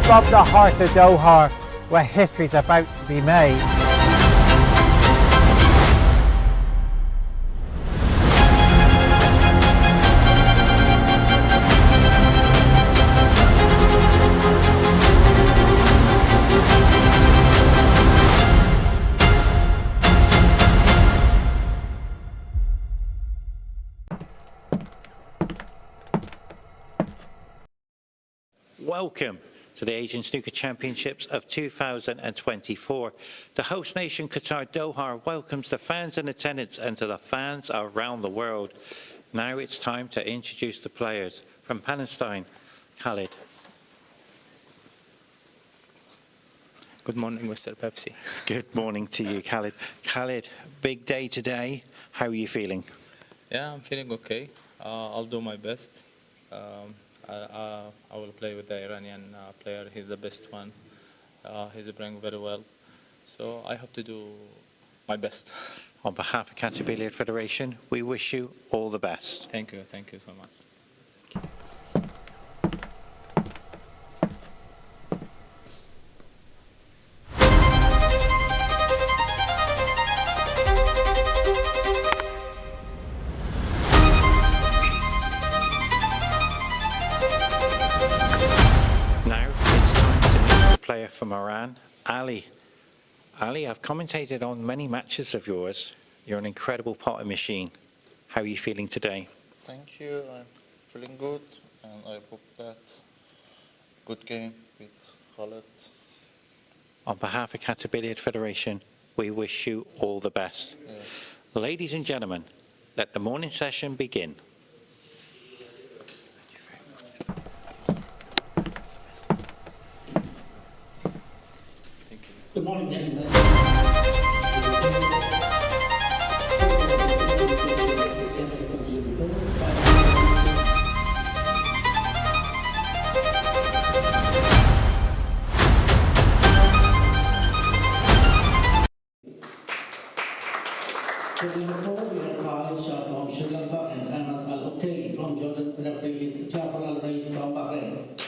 Above the heart of Doha, where history's about to be made. Welcome to the Asian Snooker Championships of 2024. The host nation, Qatar Doha, welcomes the fans in attendance and to the fans around the world. Now it's time to introduce the players. From Palestine, Khaled. Good morning, Mr. Pepsi. Good morning to you, Khaled. Khaled, big day today. How are you feeling? Yeah, I'm feeling okay. I'll do my best. I will play with the Iranian player. He's the best one. He's playing very well. So I have to do my best. On behalf of Qatar Billiard Federation, we wish you all the best. Thank you so much. Player from Iran, Ali. Ali, I've commentated on many matches of yours. You're an incredible potter machine. How are you feeling today? Thank you. I'm feeling good, and I hope that good game with Khaled. On behalf of Qatar Billiard Federation, we wish you all the best. Yeah. Ladies and gentlemen, let the morning session begin. Good morning, gentlemen. Number 4, we have Khaled Shah from Sri Lanka and Ahmad Al-Uqayli from Jordan. Referee is Jafar Al-Rais from Bahrain.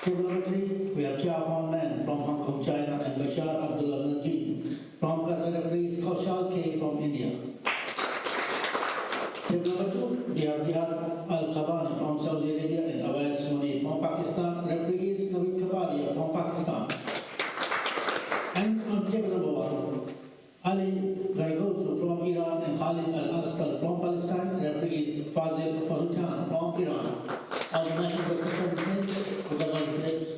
Table number 3, we have Chia Hong Man from Hong Kong, China, and Bashar Abdullah Najib from Qatar. Referees Kaushal K from India. Table number 2, we have Jihad Al-Qaban from Saudi Arabia and Awais Munir from Pakistan. Referees Navid Kabadia from Pakistan. And on table number 1, Ali Gharahgozlou from Iran and Khaled Alastal from Palestine. Referees Fazil Farutan from Iran. All the matches were concerned with the one place.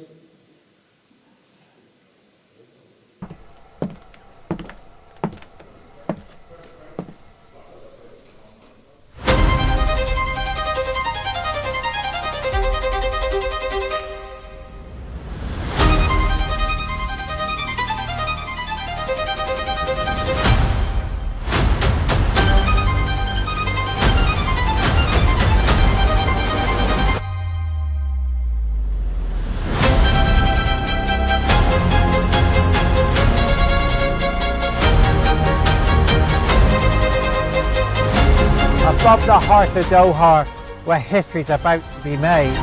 Above the heart of Doha, where history's about to be made.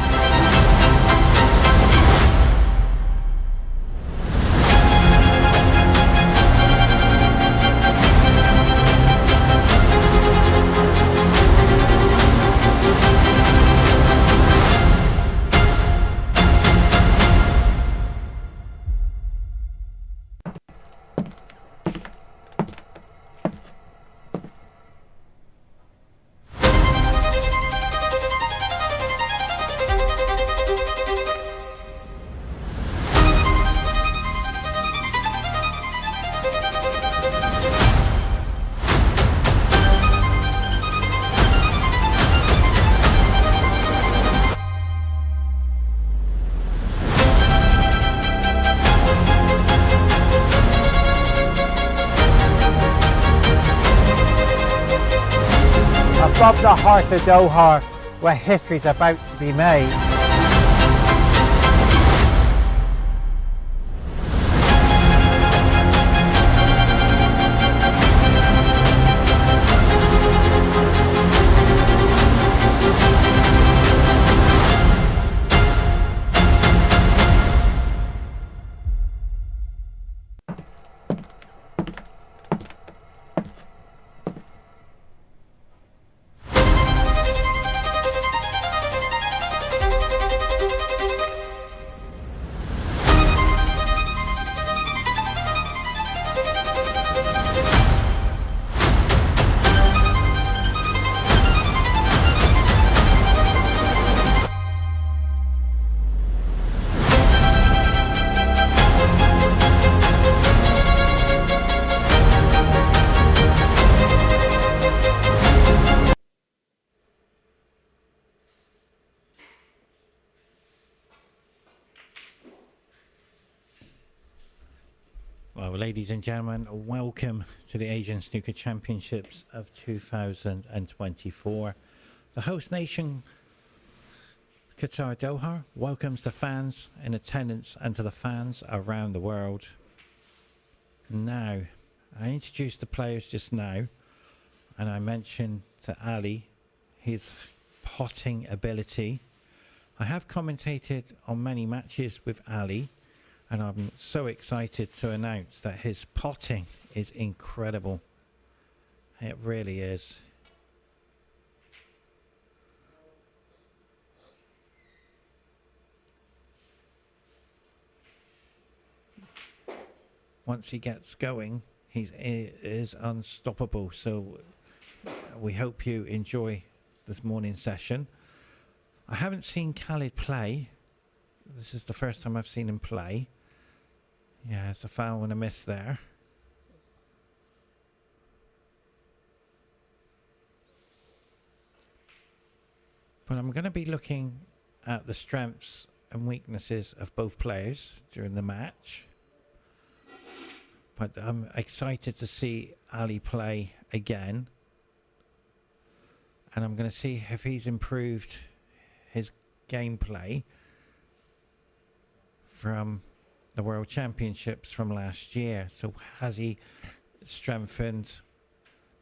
Above the heart of Doha, where history's about to be made. Well, ladies and gentlemen, welcome to the Asian Snooker Championships of 2024. The host nation, Qatar Doha, welcomes the fans in attendance and to the fans around the world. Now, I introduced the players just now, and I mentioned to Ali his potting ability. I have commentated on many matches with Ali, and I'm so excited to announce that his potting is incredible. It really is. Once he gets going, he is unstoppable. So we hope you enjoy this morning session. I haven't seen Khaled play. This is the first time I've seen him play. Yeah, it's a foul and a miss there. But I'm going to be looking at the strengths and weaknesses of both players during the match. But I'm excited to see Ali play again. And I'm going to see if he's improved his gameplay from the World Championships from last year. So has he strengthened?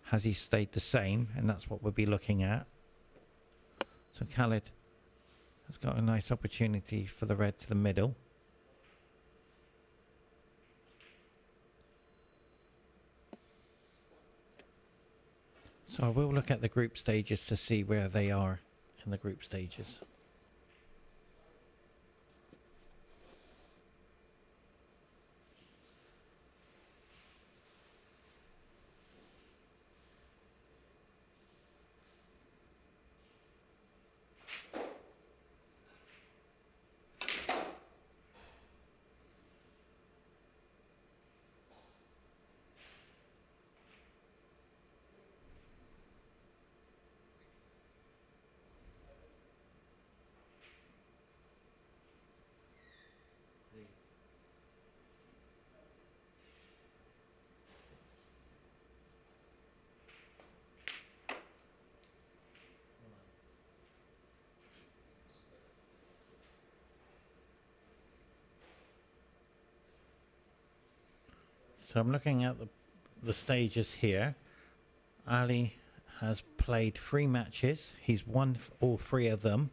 Has he stayed the same? And that's what we'll be looking at. So Khaled has got a nice opportunity for the red to the middle. So I will look at the group stages to see where they are in the group stages. So I'm looking at the stages here. Ali has played 3 matches. He's won all 3 of them.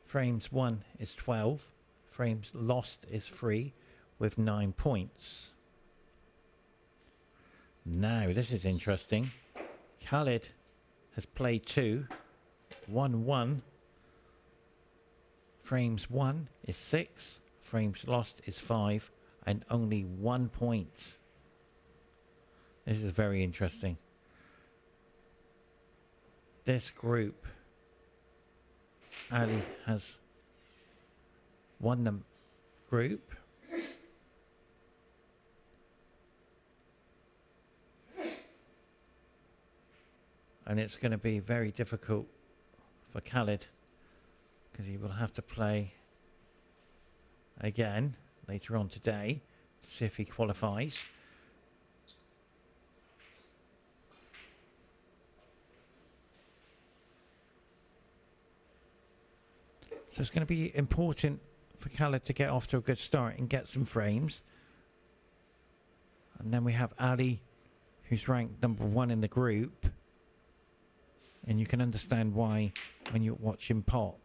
Frames won is 12. Frames lost is 3 with 9 points. Now this is interesting. Khaled has played 2, won 1. Frames won is 6. Frames lost is 5. And only 1 point. This is very interesting. This group, Ali has won the group. And it's going to be very difficult for Khaled because he will have to play again later on today to see if he qualifies. So it's going to be important for Khaled to get off to a good start and get some frames. And then we have Ali, who's ranked number 1 in the group. And you can understand why when you watch him pot.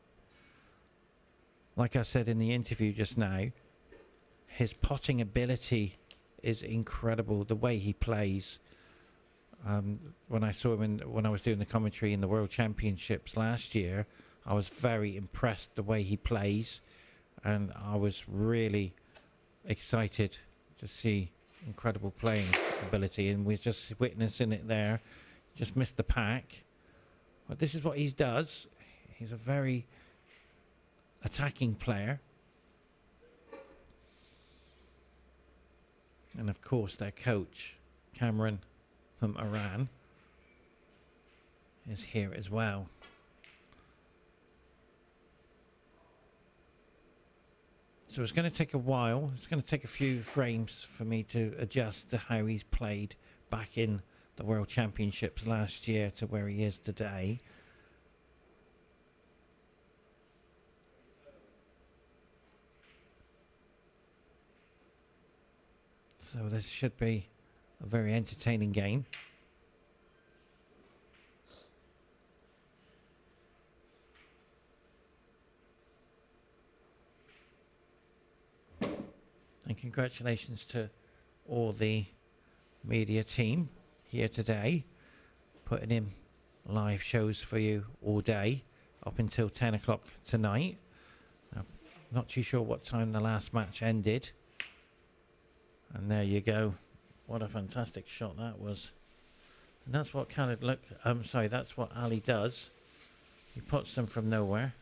Like I said in the interview just now, his potting ability is incredible. The way he plays. When I saw him when I was doing the commentary in the World Championships last year, I was very impressed the way he plays, and I was really excited to see incredible playing ability. And we're just witnessing it there. Just missed the pack. But this is what he does. He's a very attacking player. And of course their coach, Cameron from Iran, is here as well. So it's going to take a while. It's going to take a few frames for me to adjust to how he's played back in the World Championships last year to where he is today. So this should be a very entertaining game. And congratulations to all the media team here today, putting in live shows for you all day up until 10 o'clock tonight. I'm not too sure what time the last match ended. And there you go. What a fantastic shot that was. And that's what Khaled that's what Ali does. He puts them from nowhere.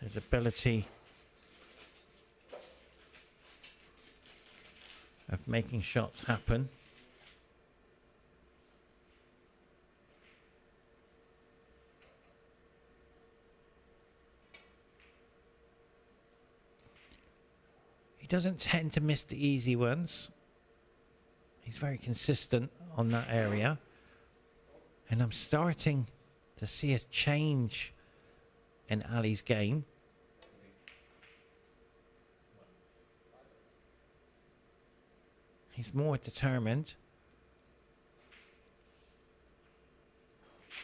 His ability of making shots happen. He doesn't tend to miss the easy ones. He's very consistent on that area. And I'm starting to see a change in Ali's game. He's more determined.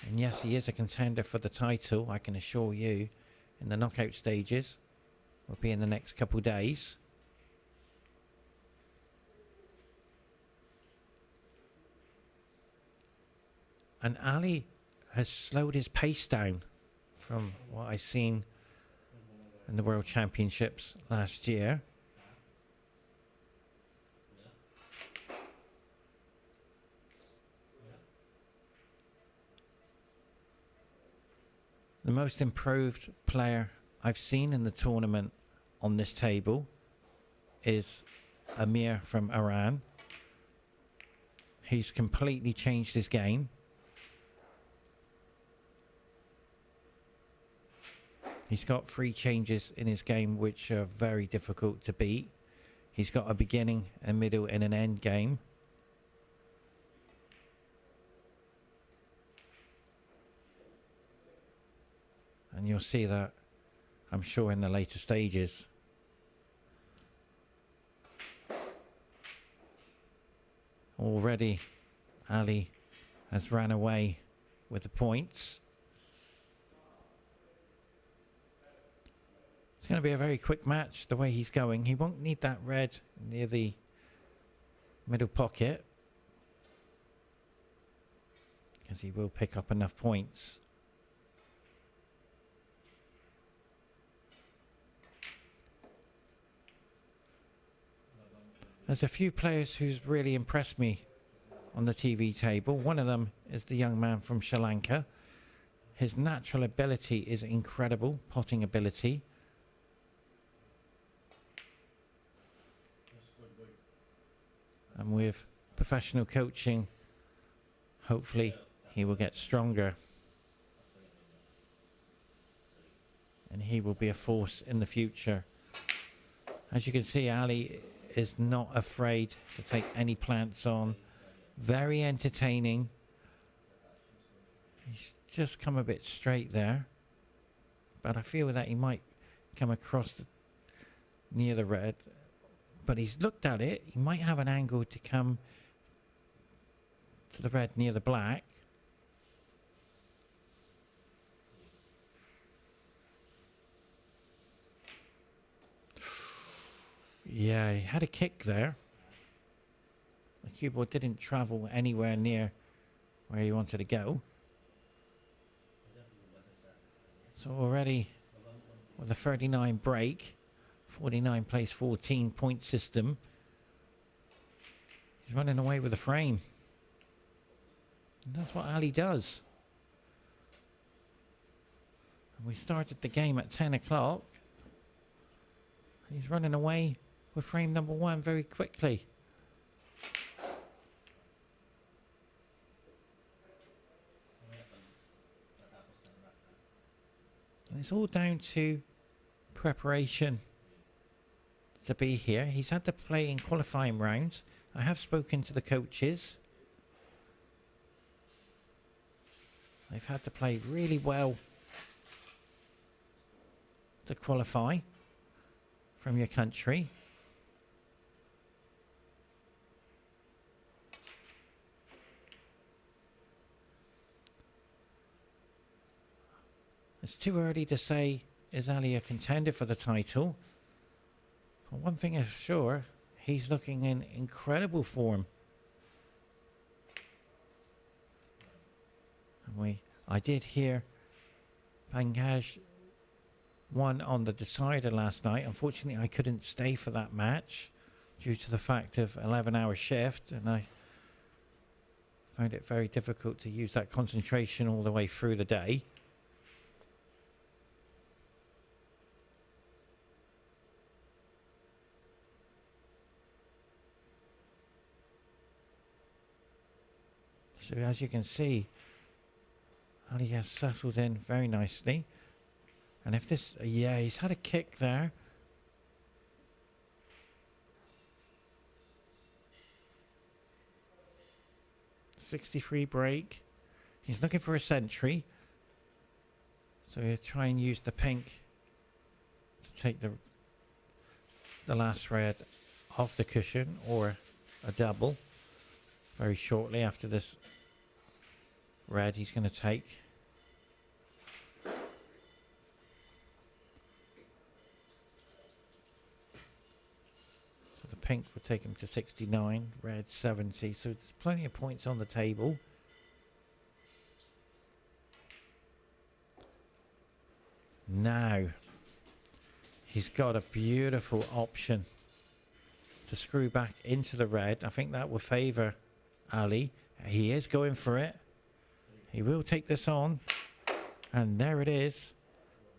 And yes, he is a contender for the title, I can assure you, in the knockout stages. Will be in the next couple of days. And Ali has slowed his pace down from what I've seen in the World Championships last year. The most improved player I've seen in the tournament on this table is Amir from Iran. He's completely changed his game. He's got 3 changes in his game which are very difficult to beat. He's got a beginning, a middle and an end game. And you'll see that, I'm sure, in the later stages. Already, Ali has ran away with the points. It's going to be a very quick match the way he's going. He won't need that red near the middle pocket, because he will pick up enough points. There's a few players who's really impressed me on the TV table. One of them is the young man from Sri Lanka. His natural ability is incredible, potting ability. And with professional coaching, hopefully he will get stronger. And he will be a force in the future. As you can see, Ali is not afraid to take any plants on. Very entertaining. He's just come a bit straight there. But I feel that he might come across near the red. But he's looked at it. He might have an angle to come to the red near the black. Yeah, he had a kick there. The cue ball didn't travel anywhere near where he wanted to go. So already with a 39 break, 49 plays 14 point system, he's running away with a frame. And that's what Ali does. And we started the game at 10 o'clock. He's running away with frame number 1 very quickly. And it's all down to preparation to be here. He's had to play in qualifying rounds. I have spoken to the coaches. They've had to play really well to qualify from your country. It's too early to say, is Ali a contender for the title? But one thing is sure, he's looking in incredible form. And I did hear Pangaj won on the decider last night. Unfortunately, I couldn't stay for that match due to the fact of 11-hour shift, and I found it very difficult to use that concentration all the way through the day. So as you can see, Ali has settled in very nicely. And if this, yeah, he's had a kick there. .63 break. He's looking for a century. So he'll try and use the pink to take the last red off the cushion, or a double. Very shortly after this red he's going to take. So the pink will take him to 69, red 70, so there's plenty of points on the table. Now he's got a beautiful option to screw back into the red. I think that will favour Ali. He is going for it. He will take this on. And there it is.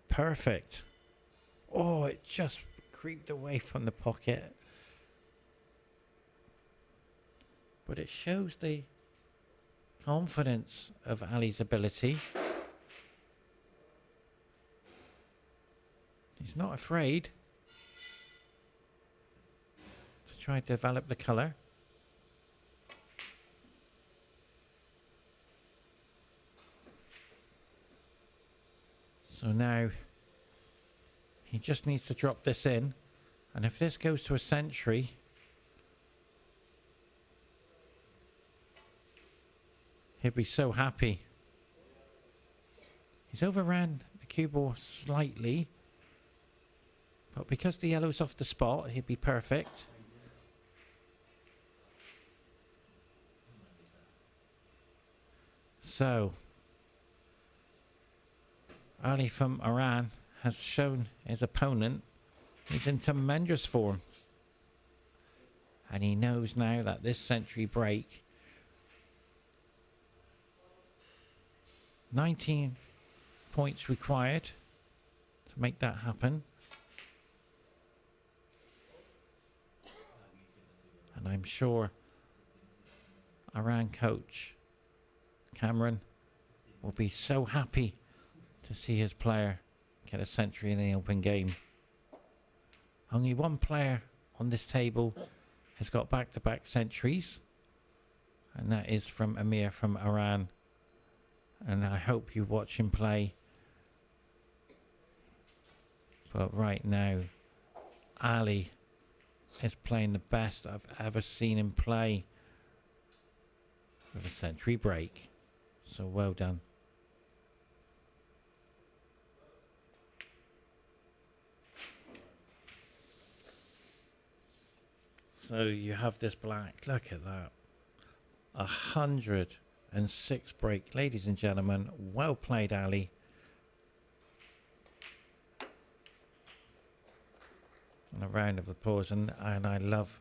Perfect. Oh, it just creeped away from the pocket. But it shows the confidence of Ali's ability. He's not afraid to try to develop the colour. So now he just needs to drop this in, and if this goes to a century, he'll be so happy. He's overran the cue ball slightly, but because the yellow's off the spot, he'll be perfect. So Ali from Iran has shown his opponent he's in tremendous form. And he knows now that this century break, 19 points required to make that happen. And I'm sure Iran coach Cameron will be so happy to see his player get a century in the open game. Only one player on this table has got back-to-back centuries, and that is from Amir from Iran. And I hope you watch him play. But right now, Ali is playing the best I've ever seen him play with a century break. So well done. So you have this black. Look at that. 106 break. Ladies and gentlemen, well played, Ali. And a round of applause. And I love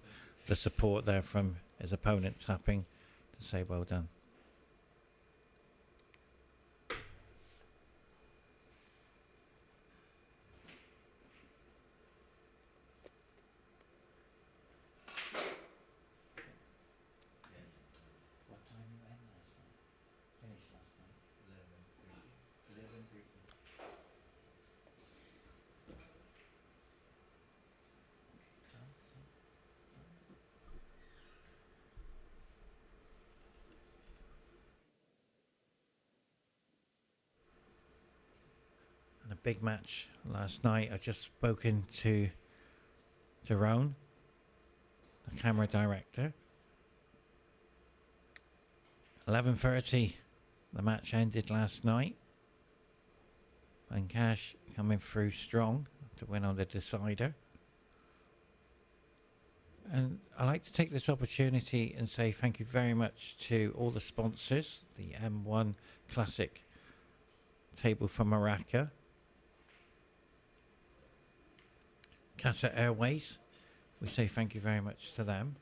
the support there from his opponent tapping to say well done. big match last night. I've just spoken to Jerome, the camera director. 11:30, the match ended last night. And Cash coming through strong to win on the decider. And I'd like to take this opportunity and say thank you very much to all the sponsors, the M1 Classic table from Morocco, Qatar Airways, we say thank you very much to them.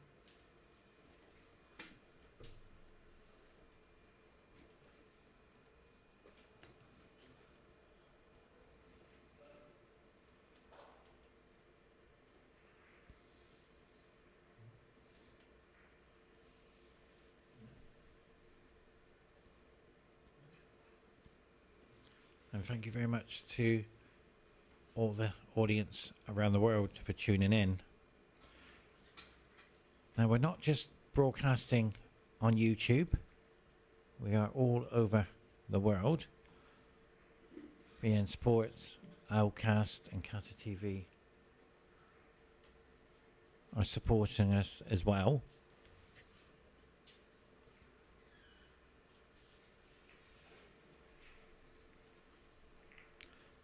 And thank you very much to all the audience around the world for tuning in. Now, we're not just broadcasting on YouTube. We are all over the world. BN Sports, Outcast and Qatar TV are supporting us as well.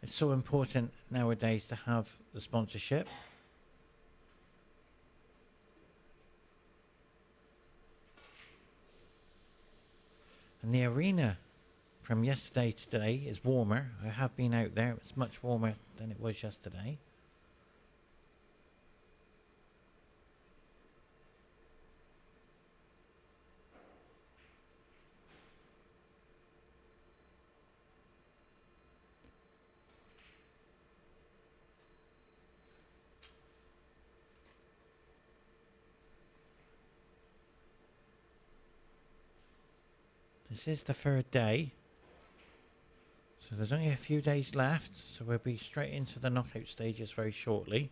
It's so important nowadays to have the sponsorship. And the arena from yesterday to today is warmer. I have been out there. It's much warmer than it was yesterday. This is the third day, so there's only a few days left, so we'll be straight into the knockout stages very shortly.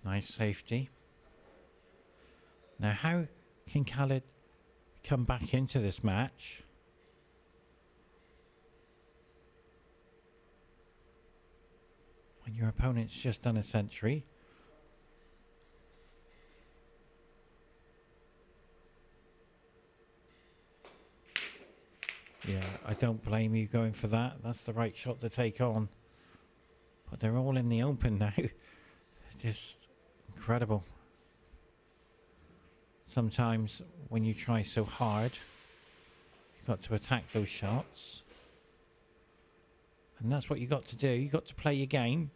Nice safety. Now, how can Khaled come back into this match? When your opponent's just done a century. Yeah, I don't blame you going for that. That's the right shot to take on. But they're all in the open now. Just incredible. Sometimes when you try so hard, you've got to attack those shots. And that's what you got to do. You got to play your game.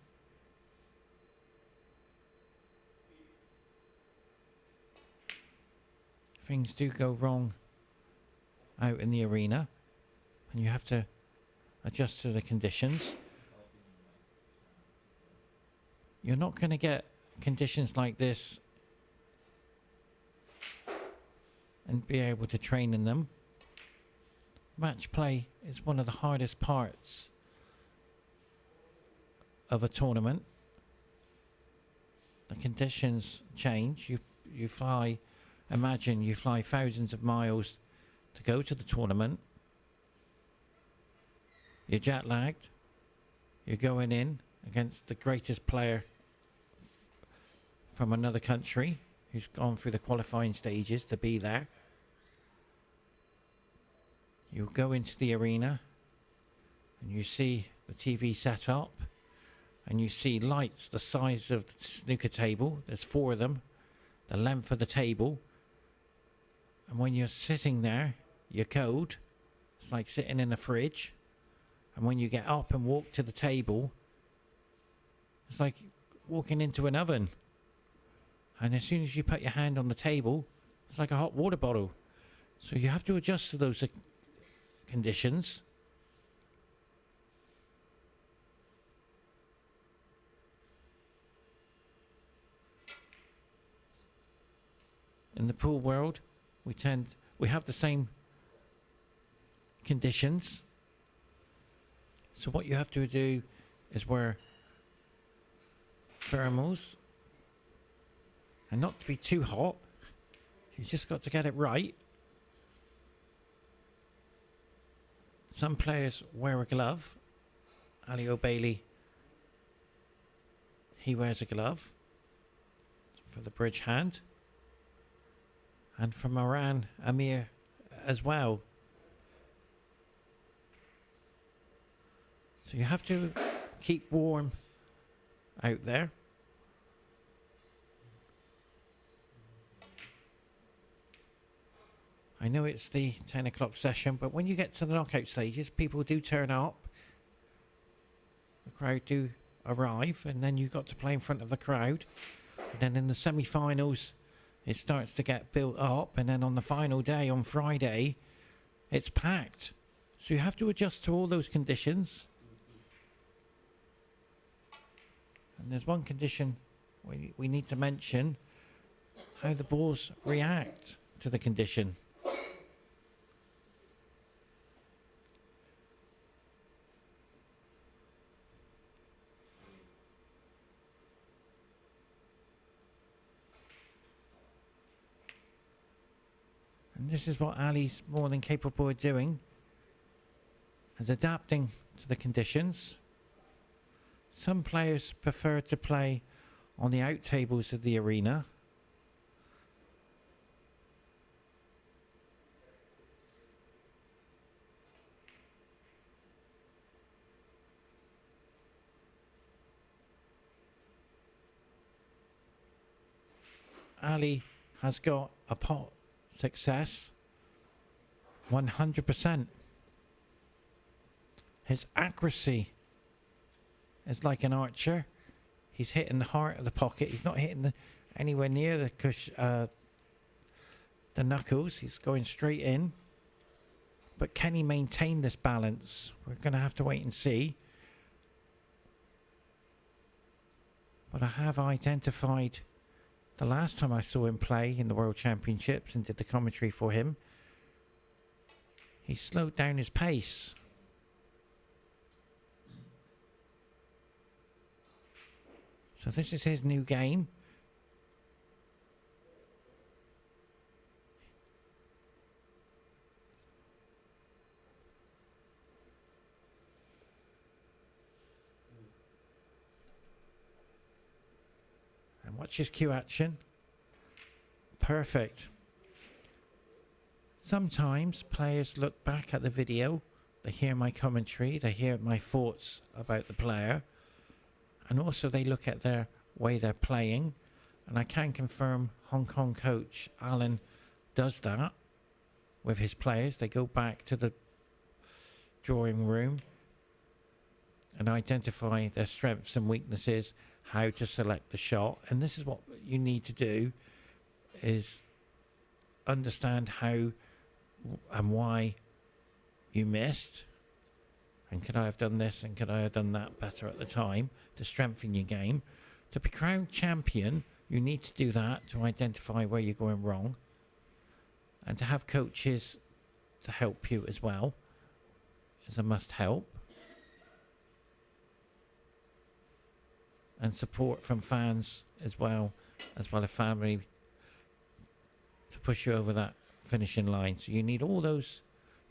Things do go wrong out in the arena, and you have to adjust to the conditions. You're not going to get conditions like this and be able to train in them. Match play is one of the hardest parts of a tournament. The conditions change. You fly, imagine you fly thousands of miles to go to the tournament. You're jet lagged. You're going in against the greatest player from another country who's gone through the qualifying stages to be there. You go into the arena and you see the TV set up and you see lights the size of the snooker table. There's 4 of them, the length of the table. And when you're sitting there, you're cold. It's like sitting in the fridge. And when you get up and walk to the table, it's like walking into an oven. And as soon as you put your hand on the table, it's like a hot water bottle. So you have to adjust to those conditions. In the pool world, we have the same conditions. So what you have to do is wear thermals, and not to be too hot. You just got to get it right. Some players wear a glove. Ali O'Bailey, he wears a glove for the bridge hand. And from Iran, Amir as well. So you have to keep warm out there. I know it's the 10 o'clock session, but when you get to the knockout stages, people do turn up. The crowd do arrive, and then you've got to play in front of the crowd. And then in the semi-finals, it starts to get built up, and then on the final day, on Friday, it's packed. So you have to adjust to all those conditions. And there's one condition we need to mention, how the balls react to the condition. And this is what Ali's more than capable of doing, is adapting to the conditions. Some players prefer to play on the out tables of the arena. Ali has got a pot success 100%. His accuracy is like an archer. He's hitting the heart of the pocket. He's not hitting anywhere near the knuckles. He's going straight in. But can he maintain this balance? We're going to have to wait and see. But I have identified the last time I saw him play in the World Championships and did the commentary for him, he slowed down his pace. So this is his new game. And watch his cue action. Perfect. Sometimes players look back at the video, they hear my commentary, they hear my thoughts about the player, and also they look at their way they're playing. And I can confirm Hong Kong coach Alan does that with his players. They go back to the drawing room and identify their strengths and weaknesses, how to select the shot. And this is what you need to do, is understand how and why you missed, and could I have done this and could I have done that better at the time to strengthen your game. To be crowned champion, you need to do that, to identify where you're going wrong, and to have coaches to help you as well is a must help, and support from fans as well as family to push you over that finishing line. So you need all those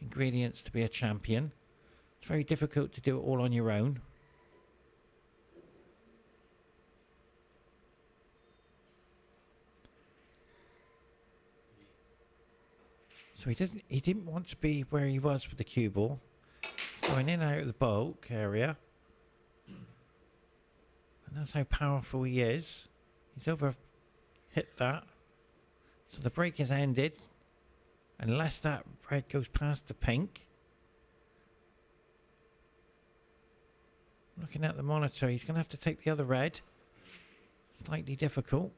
ingredients to be a champion. It's very difficult to do it all on your own. So he didn't want to be where he was with the cue ball. He's going in and out of the bulk area. And that's how powerful he is. He's hit that. So the break is ended. Unless that red goes past the pink. Looking at the monitor, he's going to have to take the other red. Slightly difficult.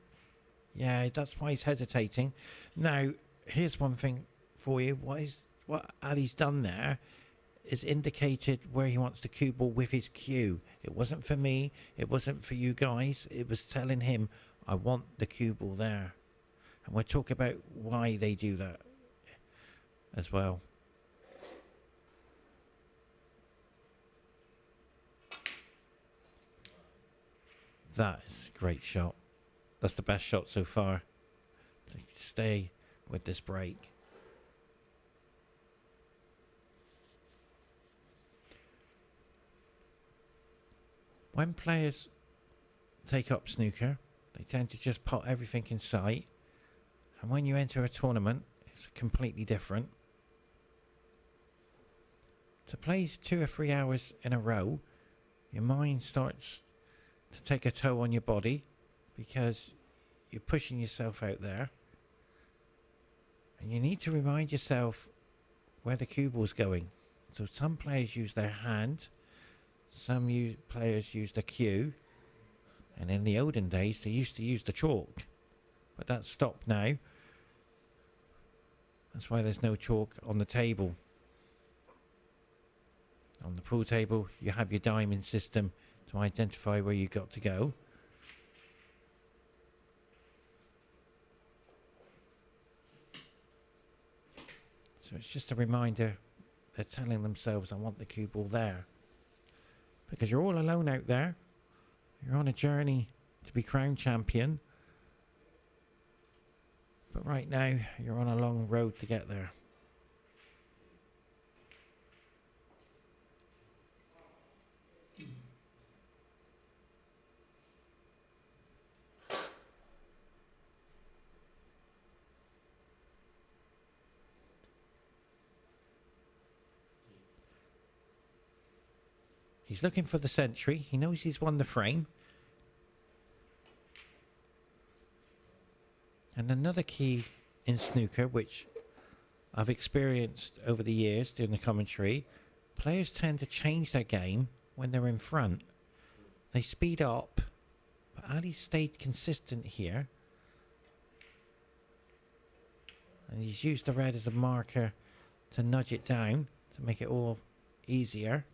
Yeah, that's why he's hesitating. Now, here's one thing for you. What Ali's done there is indicated where he wants the cue ball with his cue. It wasn't for me. It wasn't for you guys. It was telling him, I want the cue ball there. And we'll talk about why they do that as well. That is a great shot. That's the best shot so far. To stay with this break. When players take up snooker, they tend to just pot everything in sight. And when you enter a tournament, it's completely different. To play 2 or 3 hours in a row, your mind starts to take a toll on your body because you're pushing yourself out there. And you need to remind yourself where the cue ball's going. So some players use their hand, some players use the cue, and in the olden days they used to use the chalk. But that's stopped now. That's why there's no chalk on the table. On the pool table, you have your diamond system to identify where you got to go. So it's just a reminder. They're telling themselves, I want the cue ball there. Because you're all alone out there. You're on a journey to be crowned champion. But right now, you're on a long road to get there. He's looking for the century. He knows he's won the frame. And another key in snooker, which I've experienced over the years doing the commentary, players tend to change their game when they're in front. They speed up, but Ali stayed consistent here. And he's used the red as a marker to nudge it down to make it all easier.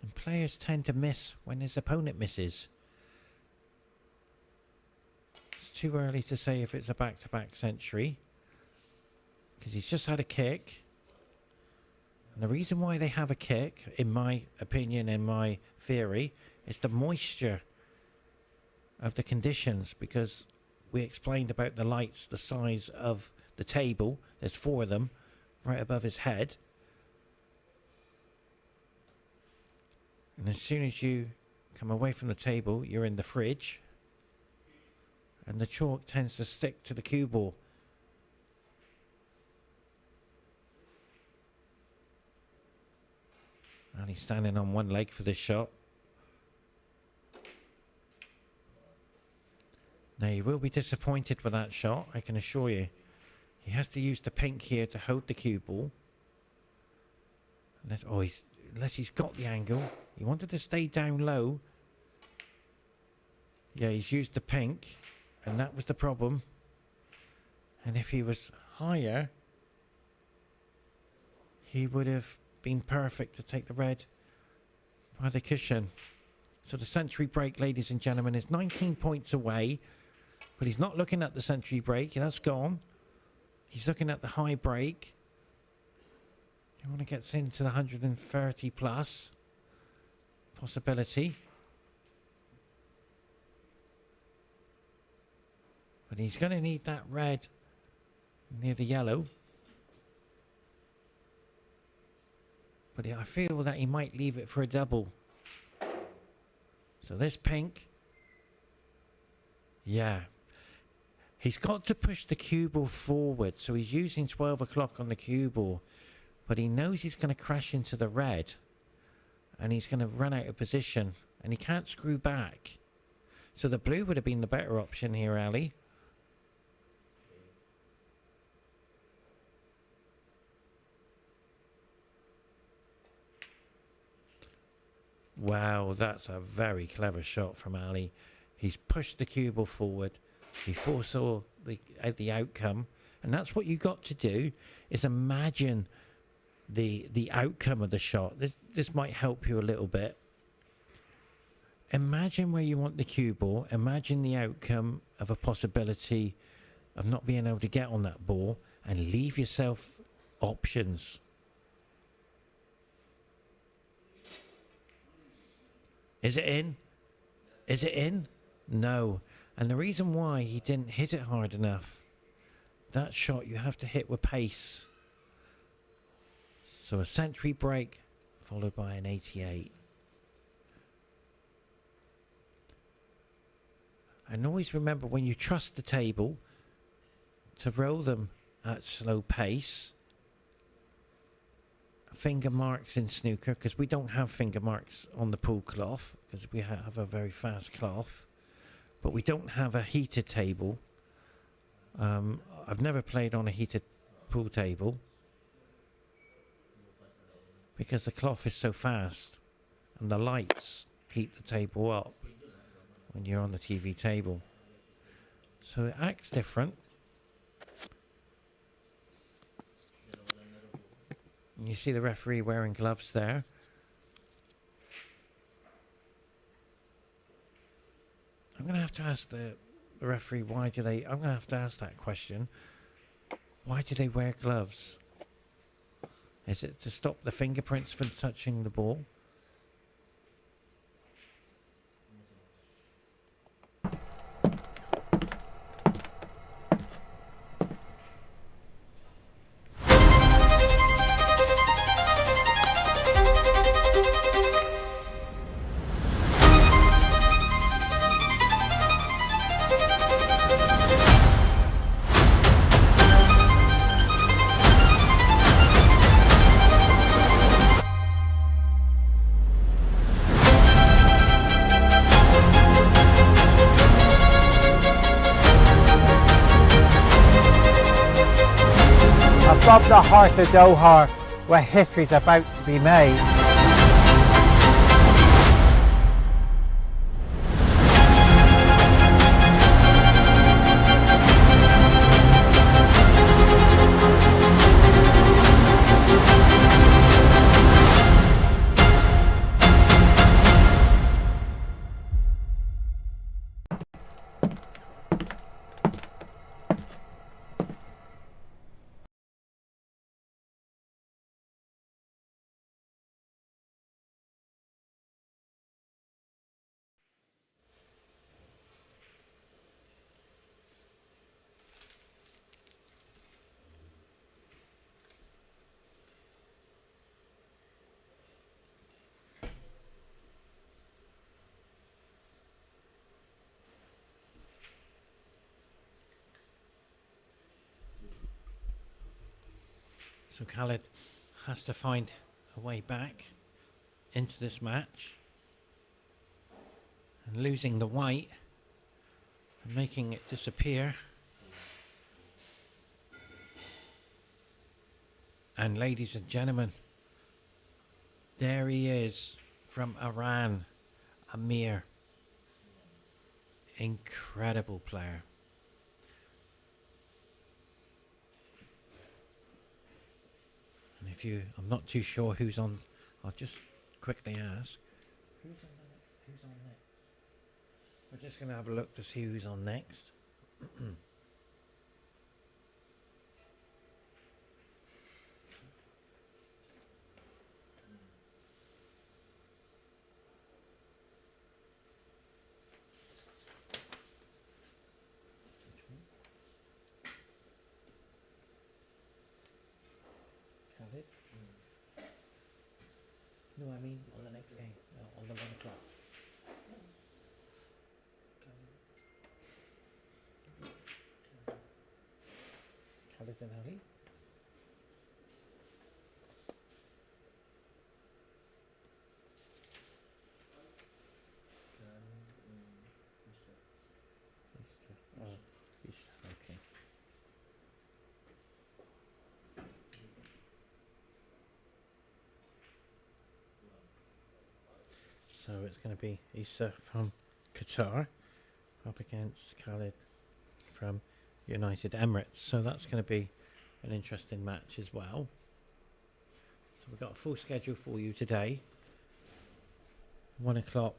And players tend to miss when his opponent misses. It's too early to say if it's a back-to-back century, because he's just had a kick. And the reason why they have a kick, in my opinion, in my theory, is the moisture of the conditions, because we explained about the lights, the size of the table. There's 4 of them right above his head. And as soon as you come away from the table, you're in the fridge. And the chalk tends to stick to the cue ball. And he's standing on one leg for this shot. Now, you will be disappointed with that shot, I can assure you. He has to use the pink here to hold the cue ball. Unless he's got the angle. He wanted to stay down low. Yeah, he's used the pink, and that was the problem. And if he was higher, he would have been perfect to take the red by the cushion. So the century break, ladies and gentlemen, is 19 points away. But he's not looking at the century break. That's gone. He's looking at the high break. He want to get into the 130 plus possibility. But he's going to need that red near the yellow. But I feel that he might leave it for a double. So this pink. Yeah. He's got to push the cue ball forward. So he's using 12 o'clock on the cue ball. But he knows he's going to crash into the red. And he's going to run out of position. And he can't screw back. So the blue would have been the better option here, Ali. Wow, that's a very clever shot from Ali. He's pushed the cue ball forward. He foresaw the outcome, and that's what you got to do, is imagine the outcome of the shot. This might help you a little bit. Imagine where you want the cue ball. Imagine the outcome of a possibility of not being able to get on that ball, and leave yourself options. Is it in? Is it in? No. And the reason why he didn't hit it hard enough, that shot you have to hit with pace. So a century break followed by an 88. And always remember, when you trust the table, to roll them at slow pace. Finger marks in snooker, because we don't have finger marks on the pool cloth, because we have a very fast cloth, but we don't have a heated table. I've never played on a heated pool table because the cloth is so fast and the lights heat the table up when you're on the TV table, so it acts different. You see the referee wearing gloves there. I'm going to have to ask the referee, I'm going to have to ask that question. Why do they wear gloves? Is it to stop the fingerprints from touching the ball? Above the heart of Doha, where history's about to be made. So Khaled has to find a way back into this match, and losing the white and making it disappear. And ladies and gentlemen, there he is from Iran, Amir. Incredible player. And I'm not too sure who's on, I'll just quickly ask. Who's on next? We're just going to have a look to see who's on next. Khaled? No, I mean on the next game, on the 1 o'clock. Khaled and Ali? Okay. So it's going to be Issa from Qatar up against Khaled from United Emirates. So that's going to be an interesting match as well. So we've got a full schedule for you today. 1 o'clock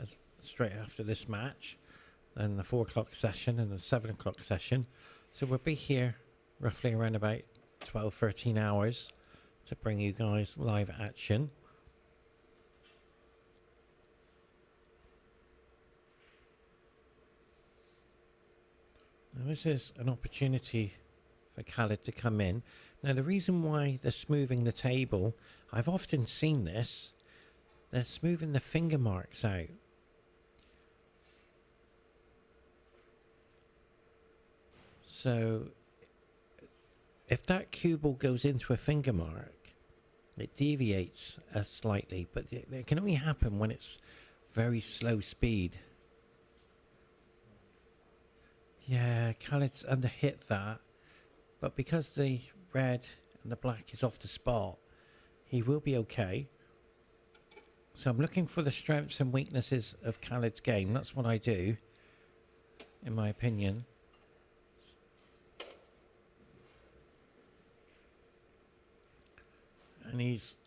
as straight after this match, then the 4 o'clock session and the 7 o'clock session. So we'll be here roughly around about 12-13 hours to bring you guys live action. Now this is an opportunity for Khaled to come in. Now the reason why they're smoothing the table, I've often seen this, they're smoothing the finger marks out. So if that cue ball goes into a finger mark, it deviates slightly, but it can only happen when it's very slow speed. Yeah, Khaled's underhit that, but because the red and the black is off the spot, he will be okay. So I'm looking for the strengths and weaknesses of Khaled's game. That's what I do, in my opinion. And he's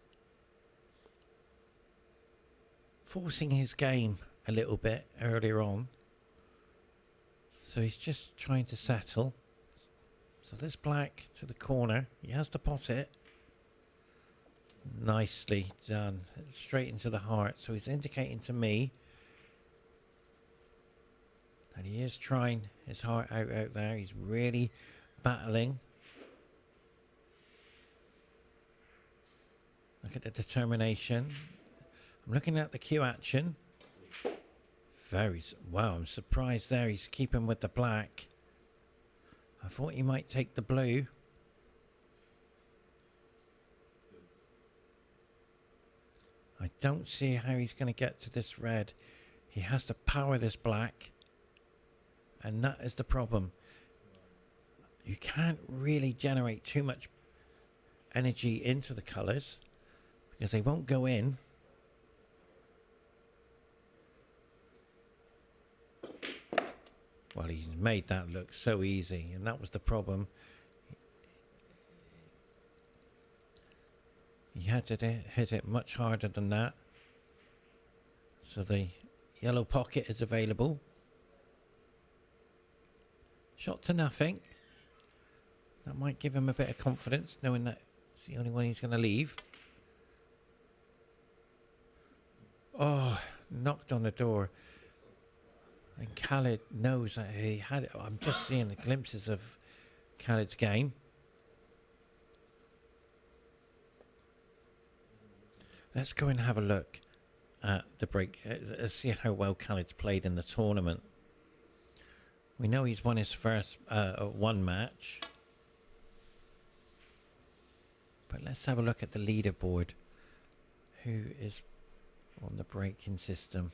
forcing his game a little bit earlier on. So he's just trying to settle. So this black to the corner. He has to pot it. Nicely done. Straight into the heart. So he's indicating to me that he is trying his heart out there. He's really battling. Look at the determination. I'm looking at the cue action. Wow, I'm surprised there. He's keeping with the black. I thought he might take the blue. I don't see how he's going to get to this red. He has to power this black. And that is the problem. You can't really generate too much energy into the colours because they won't go in. Well, he's made that look so easy, and that was the problem. He had to hit it much harder than that. So the yellow pocket is available. Shot to nothing. That might give him a bit of confidence, knowing that it's the only one he's going to leave. Oh, knocked on the door. And Khaled knows that he had it. I'm just seeing the glimpses of Khaled's game. Let's go and have a look at the break. Let's see how well Khaled's played in the tournament. We know he's won his first one match. But let's have a look at the leaderboard. Who is on the breaking system?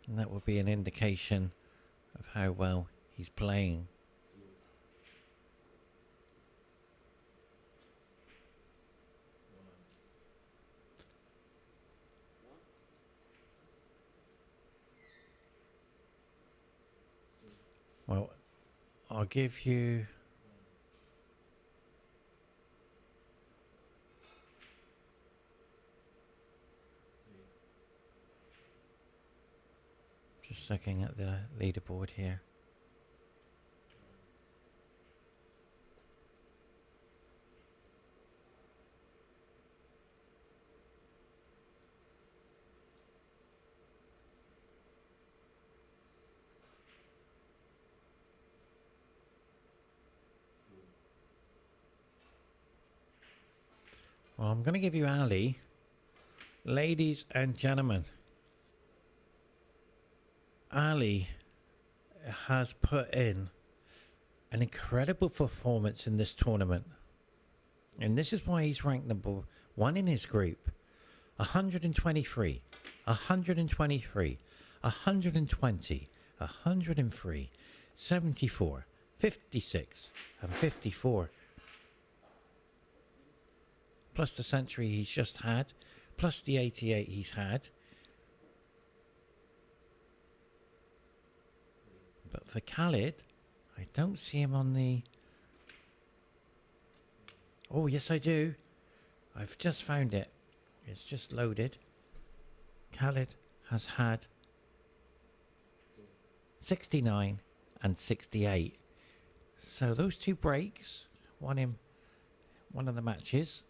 And that will be an indication of how well he's playing. Well, I'll give you... Just looking at the leaderboard here. Well, I'm going to give you Ali. Ladies and gentlemen, Ali has put in an incredible performance in this tournament. And this is why he's ranked number one in his group. 123, 123, 120, 103, 74, 56, and 54. plus the century he's just had, plus the 88 he's had. But for Khaled, I don't see him on the... Oh, yes I do. I've just found it. It's just loaded. Khaled has had 69 and 68. So those two breaks won him one of the matches.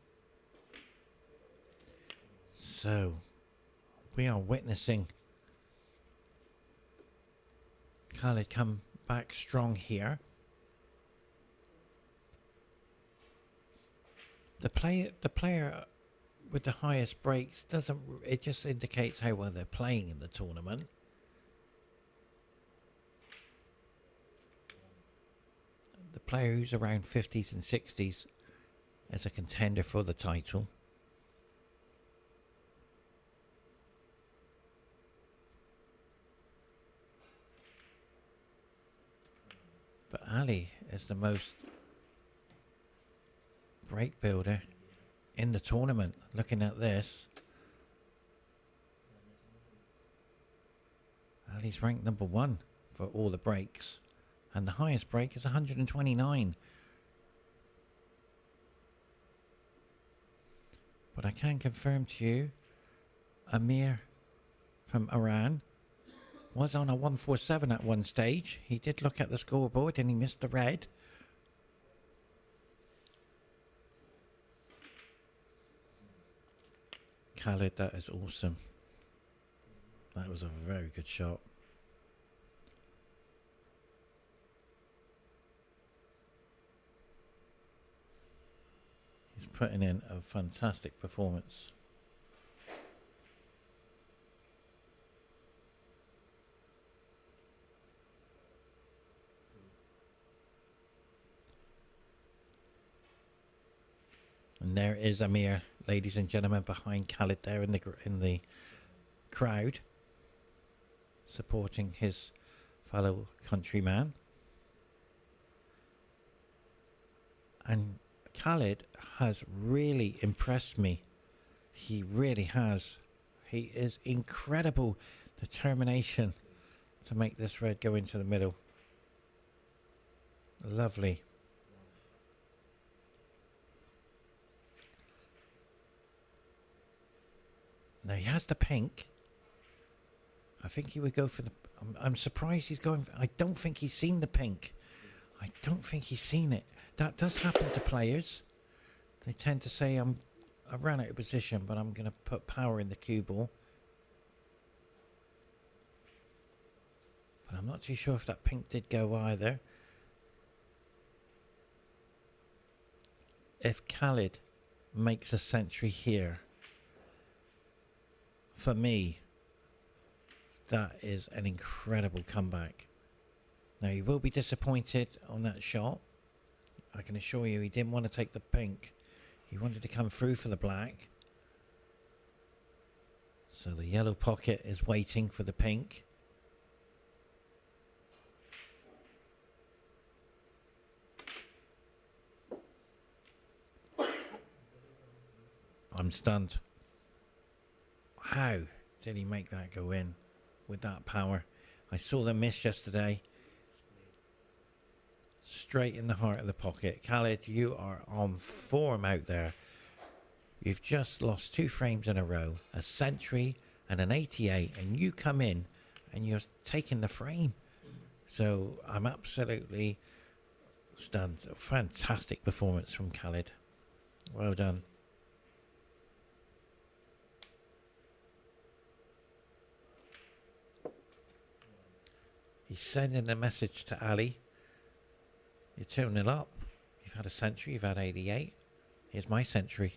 So we are witnessing Khaled come back strong here. The player with the highest breaks doesn't, it just indicates how well they're playing in the tournament. The player who's around 50s and 60s is a contender for the title. But Ali is the most break builder in the tournament. Looking at this, Ali's ranked number 1 for all the breaks, and the highest break is 129. But I can confirm to you, Amir from Iran was on a 147 at one stage. He did look at the scoreboard and he missed the red. Khaled, that is awesome. That was a very good shot. He's putting in a fantastic performance. And there is Amir, ladies and gentlemen, behind Khaled there in the crowd, supporting his fellow countryman. And Khaled has really impressed me. He really has. He is incredible determination to make this red go into the middle. Lovely. Now he has the pink. I think he would go for the... I'm surprised he's going... I don't think he's seen the pink. I don't think he's seen it. That does happen to players. They tend to say, I ran out of position, but I'm going to put power in the cue ball. But I'm not too sure if that pink did go either. If Khaled makes a century here, for me, that is an incredible comeback. Now, he will be disappointed on that shot. I can assure you he didn't want to take the pink. He wanted to come through for the black. So the yellow pocket is waiting for the pink. I'm stunned. How did he make that go in with that power? I saw the miss yesterday. Straight in the heart of the pocket. Khaled, you are on form out there. You've just lost 2 frames in a row, a century and an 88, and you come in and you're taking the frame. So I'm absolutely stunned. A fantastic performance from Khaled. Well done. He's sending a message to Ali. You're 2-0 up. You've had a century, you've had 88. Here's my century.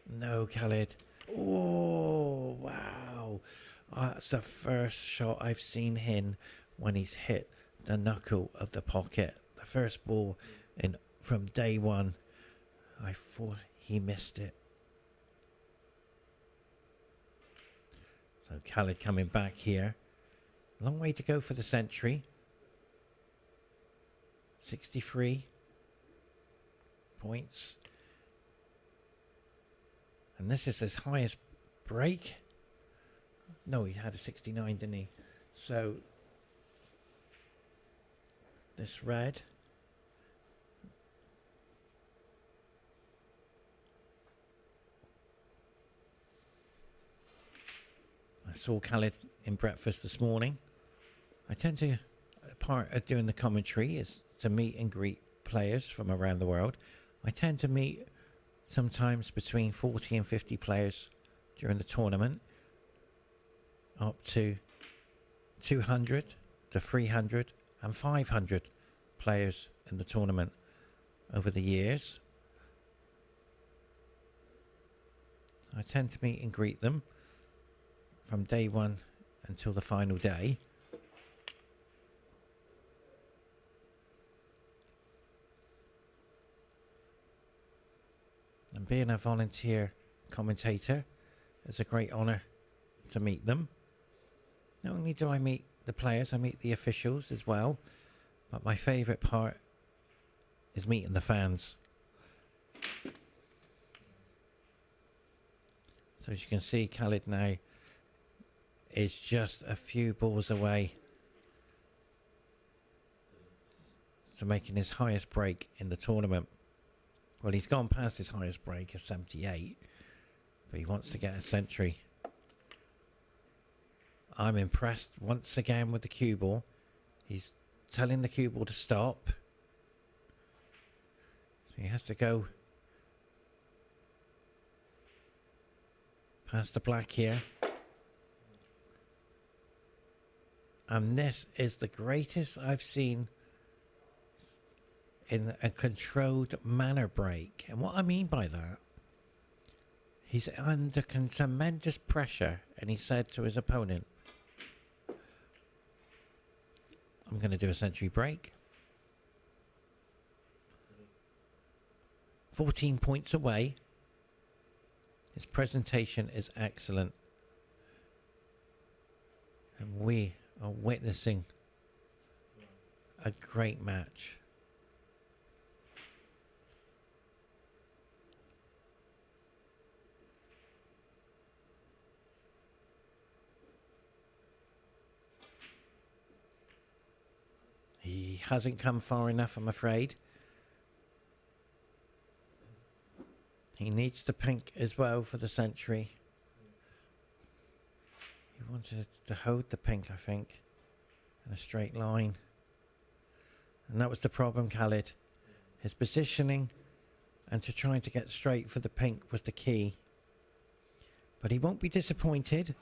No, Khaled. Oh, wow. That's the first shot I've seen him when he's hit the knuckle of the pocket. The first ball in from day one. I thought he missed it. So Khaled coming back here. Long way to go for the century. 63 points. And this is his highest break. No, he had a 69, didn't he? So this red. I saw Khaled in breakfast this morning. I tend to, part of doing the commentary is to meet and greet players from around the world. I tend to meet sometimes between 40 and 50 players during the tournament, up to 200 to 300 and 500 players in the tournament over the years. I tend to meet and greet them from day one until the final day. And being a volunteer commentator, it's a great honour to meet them. Not only do I meet the players, I meet the officials as well. But my favourite part is meeting the fans. So as you can see, Khaled now is just a few balls away to making his highest break in the tournament. Well, he's gone past his highest break of 78, but he wants to get a century. I'm impressed once again with the cue ball. He's telling the cue ball to stop. So he has to go past the black here. And this is the greatest I've seen in a controlled manner break. And what I mean by that, he's under tremendous pressure, and he said to his opponent, I'm going to do a century break. 14 points away. His presentation is excellent. And we are witnessing a great match. He hasn't come far enough, I'm afraid. He needs the pink as well for the century. He wanted to hold the pink, I think, in a straight line. And that was the problem, Khaled. His positioning and to trying to get straight for the pink was the key. But he won't be disappointed.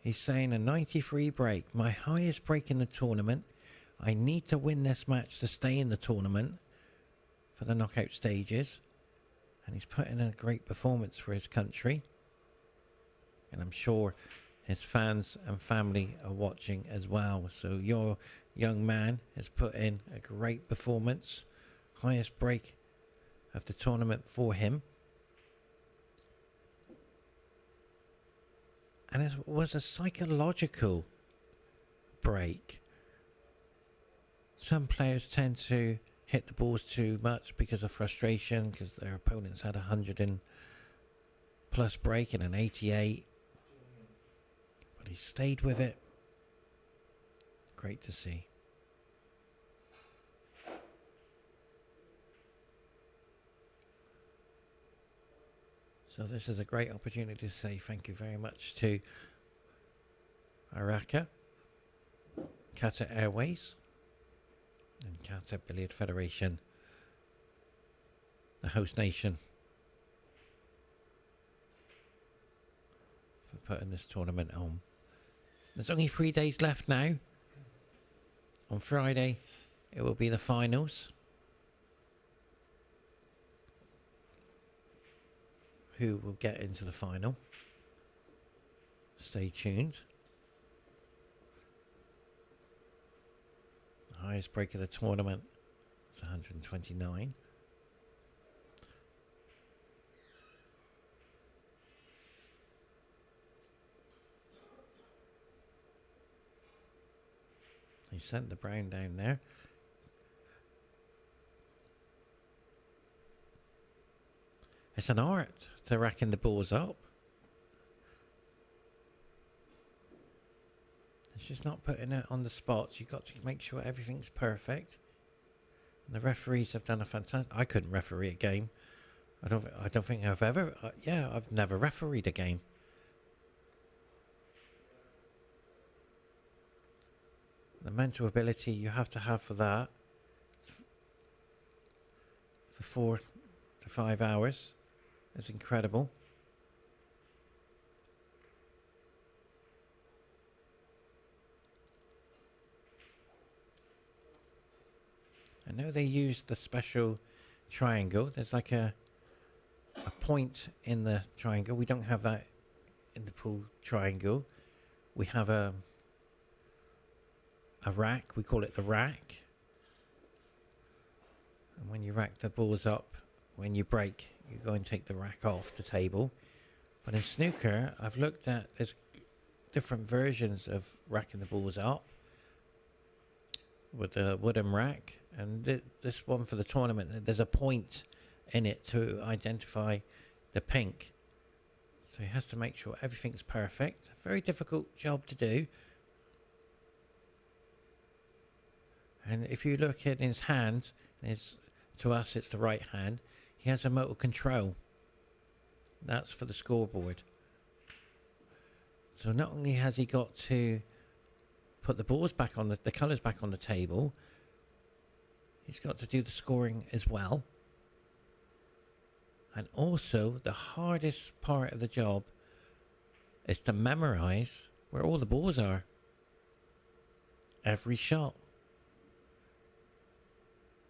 He's saying a 93 break, my highest break in the tournament. I need to win this match to stay in the tournament for the knockout stages. And he's put in a great performance for his country. And I'm sure his fans and family are watching as well. So your young man has put in a great performance. Highest break of the tournament for him. And it was a psychological break. Some players tend to hit the balls too much because of frustration, because their opponents had 100 and plus break and an 88. But he stayed with it. Great to see. So this is a great opportunity to say thank you very much to Iraq, Qatar Airways, and Qatar Billiard Federation, the host nation, for putting this tournament on. There's only 3 days left now. On Friday, it will be the finals. Who will get into the final? Stay tuned. The highest break of the tournament is 129. He sent the brown down there. It's an art to racking the balls up. It's just not putting it on the spots. You've got to make sure everything's perfect. And the referees have done a fantastic... I couldn't referee a game. I don't think I've ever... I've never refereed a game. The mental ability you have to have for that. For 4 to 5 hours. Is incredible. I know they use the special triangle. There's like a point in the triangle. We don't have that in the pool triangle. We have a rack. We call it the rack. And when you rack the balls up, when you break, you go and take the rack off the table. But in snooker, I've looked at, there's different versions of racking the balls up with the wooden rack. And this one for the tournament, there's a point in it to identify the pink. So he has to make sure everything's perfect. Very difficult job to do. And if you look at his hand, to us it's the right hand, he has a motor control. That's for the scoreboard. So not only has he got to put the balls back on the colours back on the table, he's got to do the scoring as well. And also, the hardest part of the job is to memorise where all the balls are. Every shot.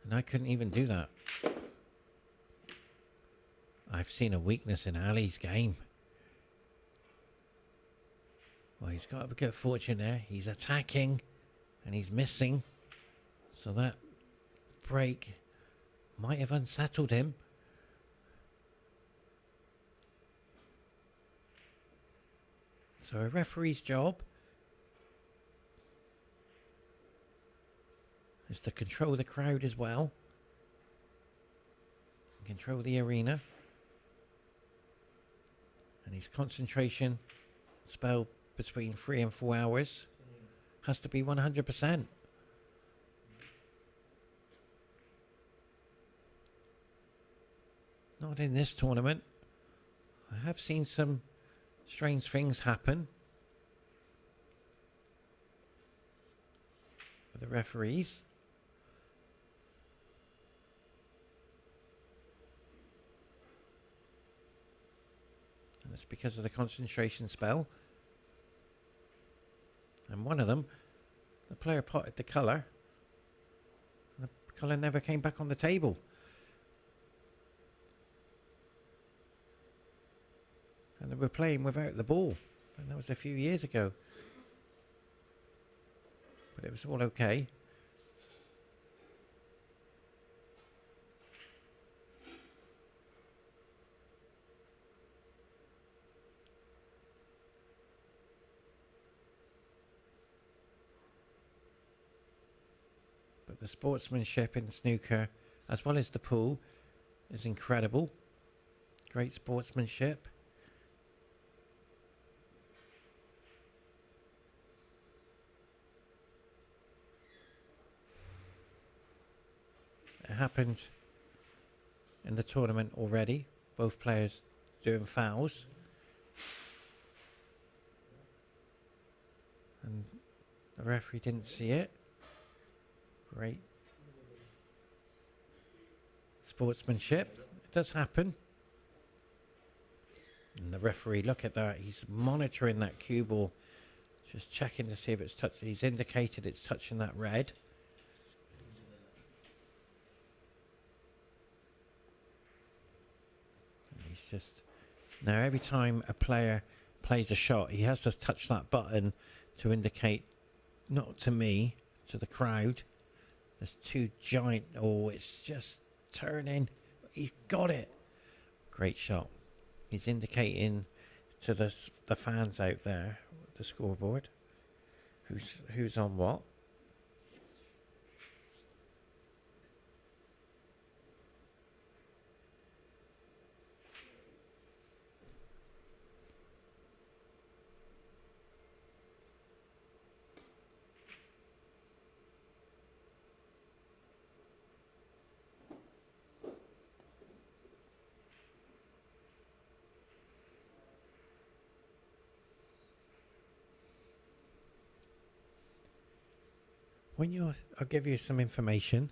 And I couldn't even do that. I've seen a weakness in Ali's game. Well, he's got a good fortune there. He's attacking and he's missing. So that break might have unsettled him. So a referee's job is to control the crowd as well. Control the arena. And his concentration spell between 3 and 4 hours has to be 100%. Not in this tournament. I have seen some strange things happen with the referees. And it's because of the concentration spell. And one of them, the player potted the colour. And the colour never came back on the table. And they were playing without the ball. And that was a few years ago. But it was all okay. But the sportsmanship in snooker, as well as the pool, is incredible. Great sportsmanship. It happened in the tournament already. Both players doing fouls. And the referee didn't see it. Great sportsmanship. It does happen. And the referee, look at that. He's monitoring that cue ball. Just checking to see if it's touched. He's indicated it's touching that red. Just now, every time a player plays a shot, he has to touch that button to indicate, not to me, to the crowd. There's two giant. Oh, it's just turning. He's got it. Great shot. He's indicating to the fans out there, the scoreboard, who's on what. I'll give you some information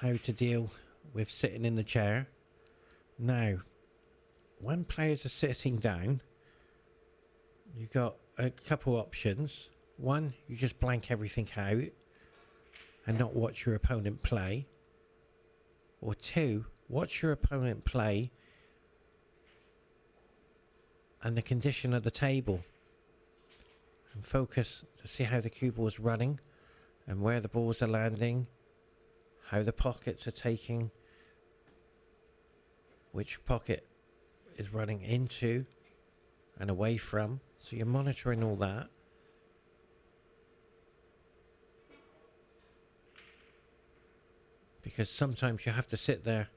how to deal with sitting in the chair. Now, when players are sitting down, you've got a couple options. One, you just blank everything out and not watch your opponent play. Or two, watch your opponent play and the condition of the table and focus to see how the cue ball is running and where the balls are landing, how the pockets are taking, which pocket is running into and away from. So you're monitoring all that. Because sometimes you have to sit there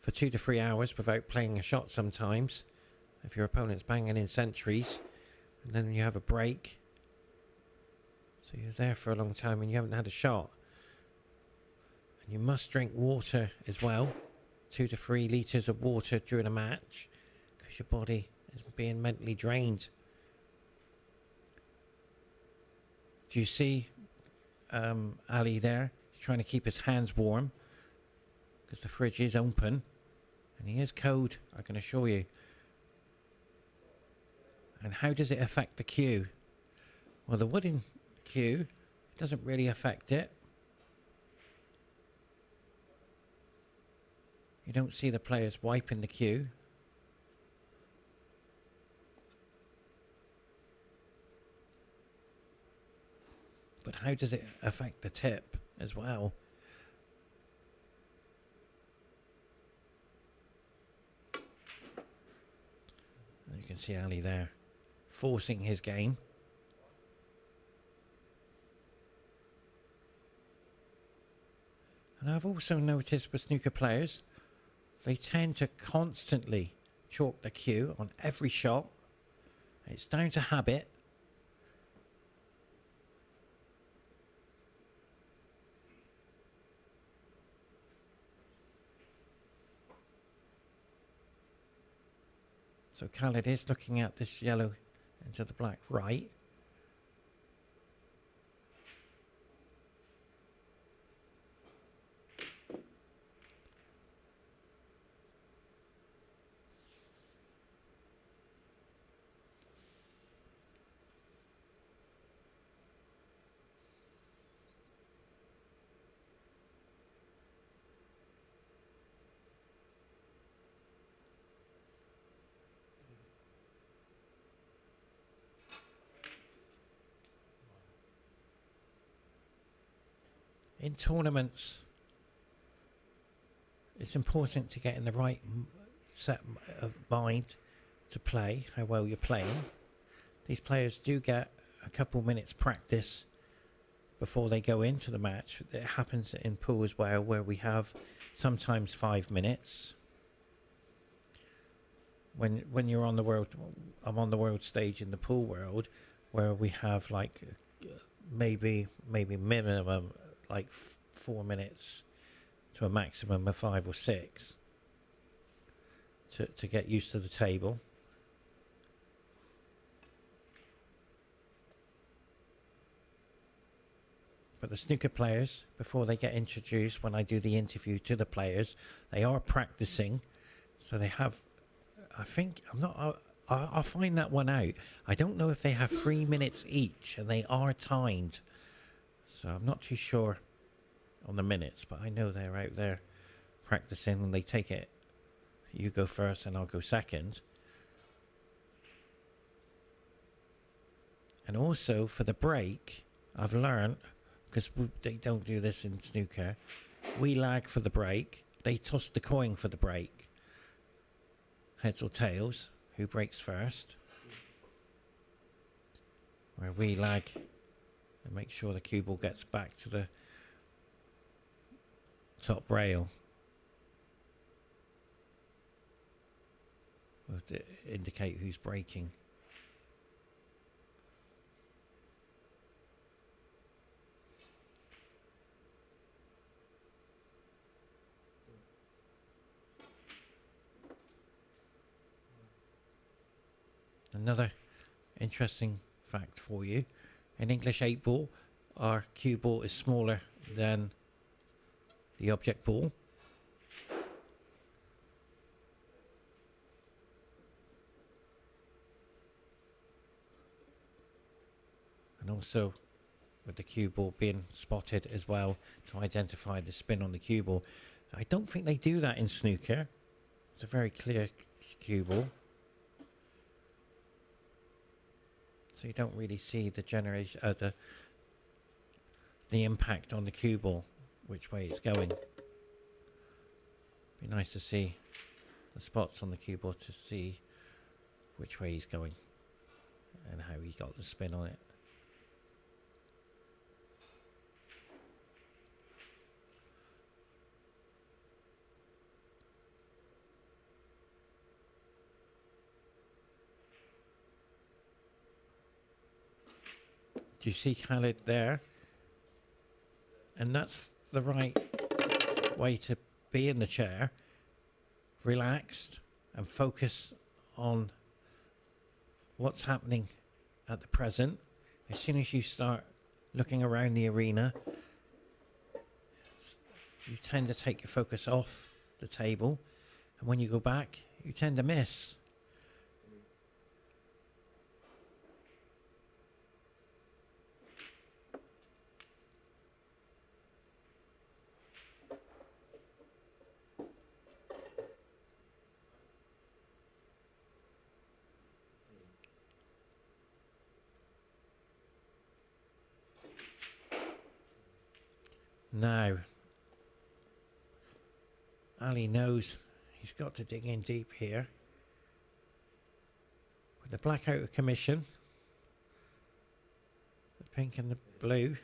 for 2 to 3 hours without playing a shot sometimes. If your opponent's banging in centuries, and then you have a break. So you're there for a long time and you haven't had a shot. And you must drink water as well. 2 to 3 litres of water during a match. Because your body is being mentally drained. Do you see Ali there? He's trying to keep his hands warm. Because the fridge is open. And he is cold, I can assure you. And how does it affect the cue? Well, the wooden cue doesn't really affect it. You don't see the players wiping the cue. But how does it affect the tip as well? And you can see Ali there forcing his game. And I've also noticed with snooker players, they tend to constantly chalk the cue on every shot. It's down to habit. So Khaled is looking at this yellow into the black right. In tournaments, it's important to get in the right set of mind to play, how well you're playing. These players do get a couple minutes practice before they go into the match. It happens in pool as well, where we have sometimes 5 minutes. When you're on the world, I'm on the world stage in the pool world, where we have like maybe minimum like 4 minutes to a maximum of 5 or 6 to get used to the table. But the snooker players, before they get introduced, when I do the interview to the players, they are practicing. So they have, I think, I'll find that one out. I don't know if they have 3 minutes each, and they are timed. So I'm not too sure on the minutes, but I know they're out there practicing, and they take it. You go first and I'll go second. And also for the break, I've learned, because they don't do this in snooker, we lag for the break. They toss the coin for the break. Heads or tails, who breaks first. Where we lag and make sure the cue ball gets back to the top rail. To indicate who's breaking. Another interesting fact for you: in English 8 ball, our cue ball is smaller than the object ball. And also with the cue ball being spotted as well to identify the spin on the cue ball. I don't think they do that in snooker. It's a very clear cue ball. So you don't really see the generation, the impact on the cue ball, which way it's going. Be nice to see the spots on the cue ball to see which way he's going and how he got the spin on it. Do you see Khaled there? And that's the right way to be in the chair, relaxed and focus on what's happening at the present. As soon as you start looking around the arena, you tend to take your focus off the table, and when you go back, you tend to miss. Now, Ali knows he's got to dig in deep here. With the black out of commission, the pink and the blue.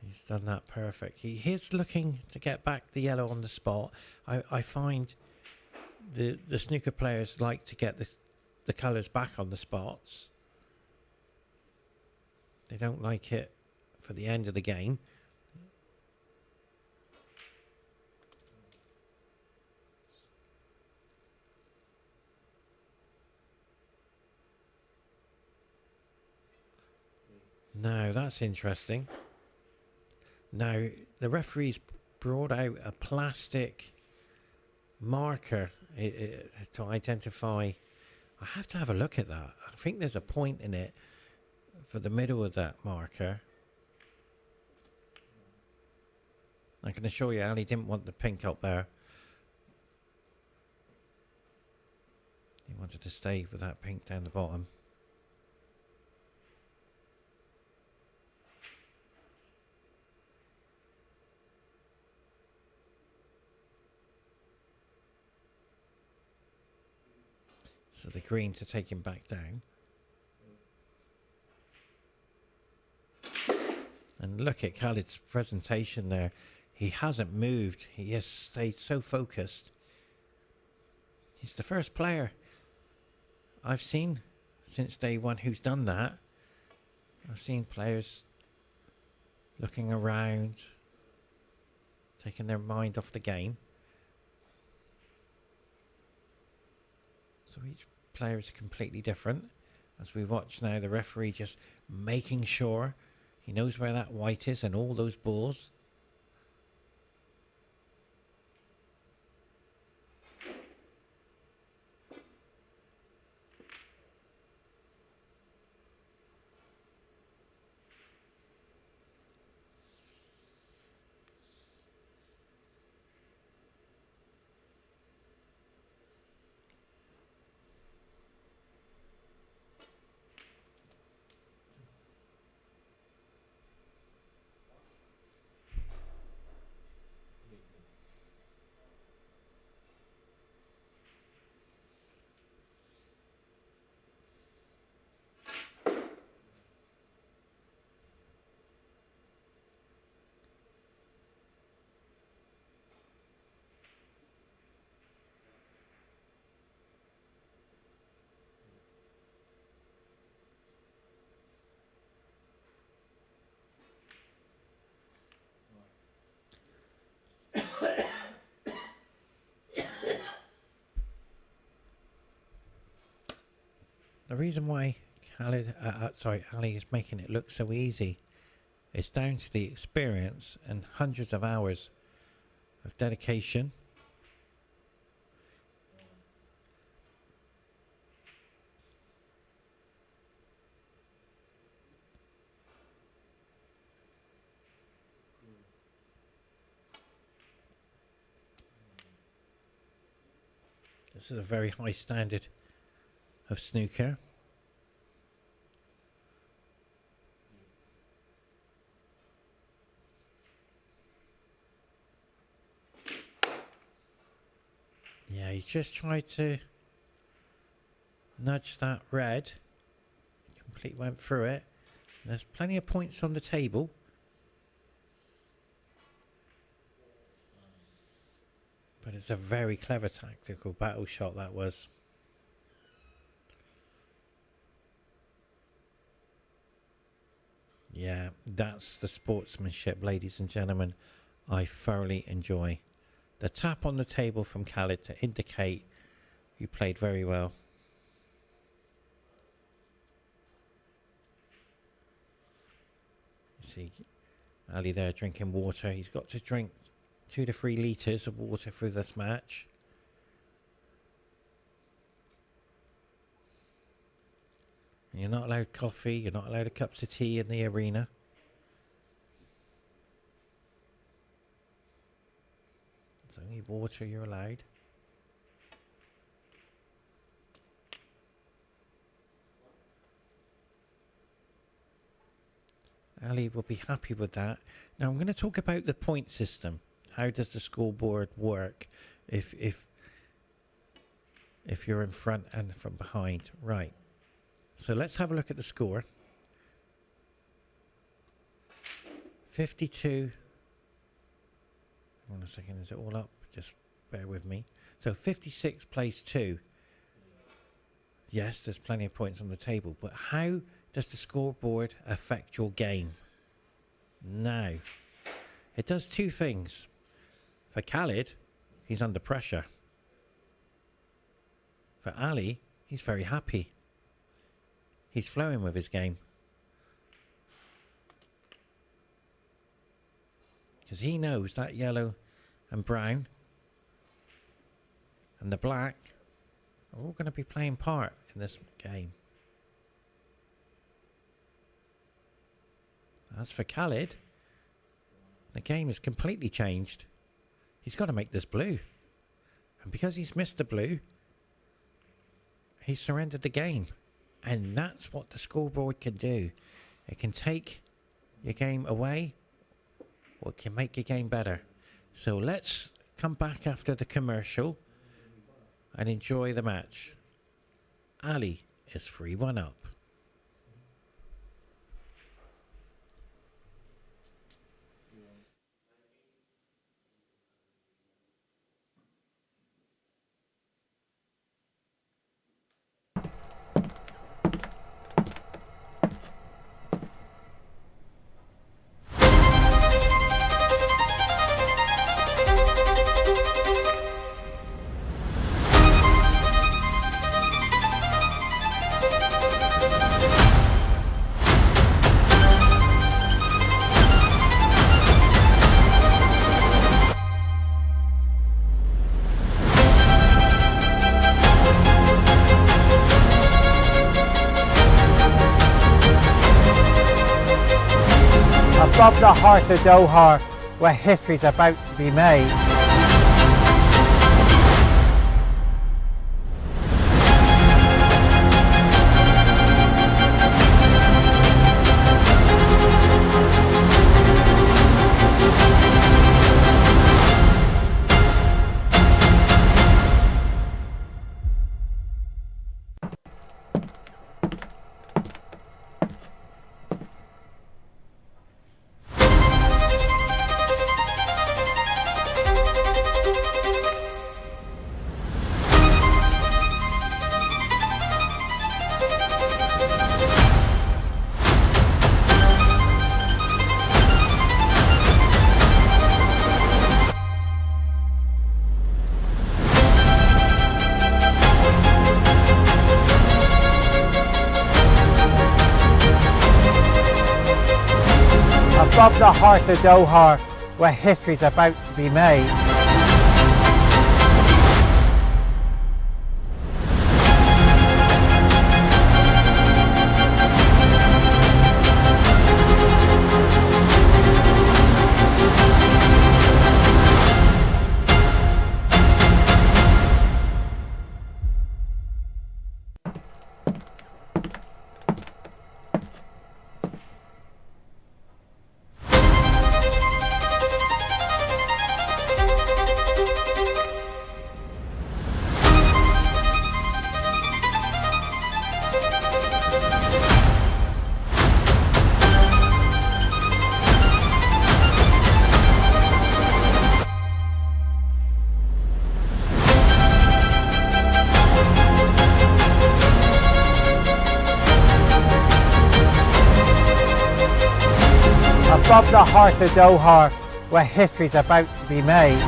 He's done that perfect. He is looking to get back the yellow on the spot. I find the snooker players like to get the colours back on the spots. They don't like it for the end of the game. Now that's interesting. Now the referee's brought out a plastic marker to identify. I have to have a look at that. I think there's a point in it for the middle of that marker. I can assure you Ali didn't want the pink up there. He wanted to stay with that pink down the bottom. So the green to take him back down. And look at Khaled's presentation there. He hasn't moved. He has stayed so focused. He's the first player I've seen since day one who's done that. I've seen players looking around, taking their mind off the game. So each player is completely different. As we watch now, the referee just making sure he knows where that white is and all those balls. The reason why Khaled, Ali is making it look so easy. It's down to the experience and hundreds of hours of dedication. This is a very high standard of snooker. Yeah, he just tried to nudge that red. Completely went through it. And there's plenty of points on the table. But it's a very clever tactical battle shot that was. Yeah, that's the sportsmanship, ladies and gentlemen, I thoroughly enjoy. The tap on the table from Khaled to indicate you played very well. You see Ali there drinking water. He's got to drink 2 to 3 litres of water through this match. And you're not allowed coffee, you're not allowed a cups of tea in the arena. It's only water you're allowed. Ali will be happy with that. Now I'm going to talk about the point system. How does the scoreboard work if you're in front and from behind? Right. So let's have a look at the score. 52. Hold on a second, is it all up? Just bear with me. So 56 plays 2. Yes, there's plenty of points on the table, but how does the scoreboard affect your game? Now, it does 2 things. For Khaled, he's under pressure. For Ali, he's very happy. He's flowing with his game. Because he knows that yellow and brown and the black are all going to be playing part in this game. As for Khaled, the game has completely changed. He's got to make this blue. And because he's missed the blue, he's surrendered the game. And that's what the scoreboard can do. It can take your game away, or it can make your game better. So let's come back after the commercial and enjoy the match. Ali is 3-1 up. Above the heart of Doha, where history's about to be made. Above the heart of Doha, where history's about to be made. Above the heart of Doha, where history's about to be made.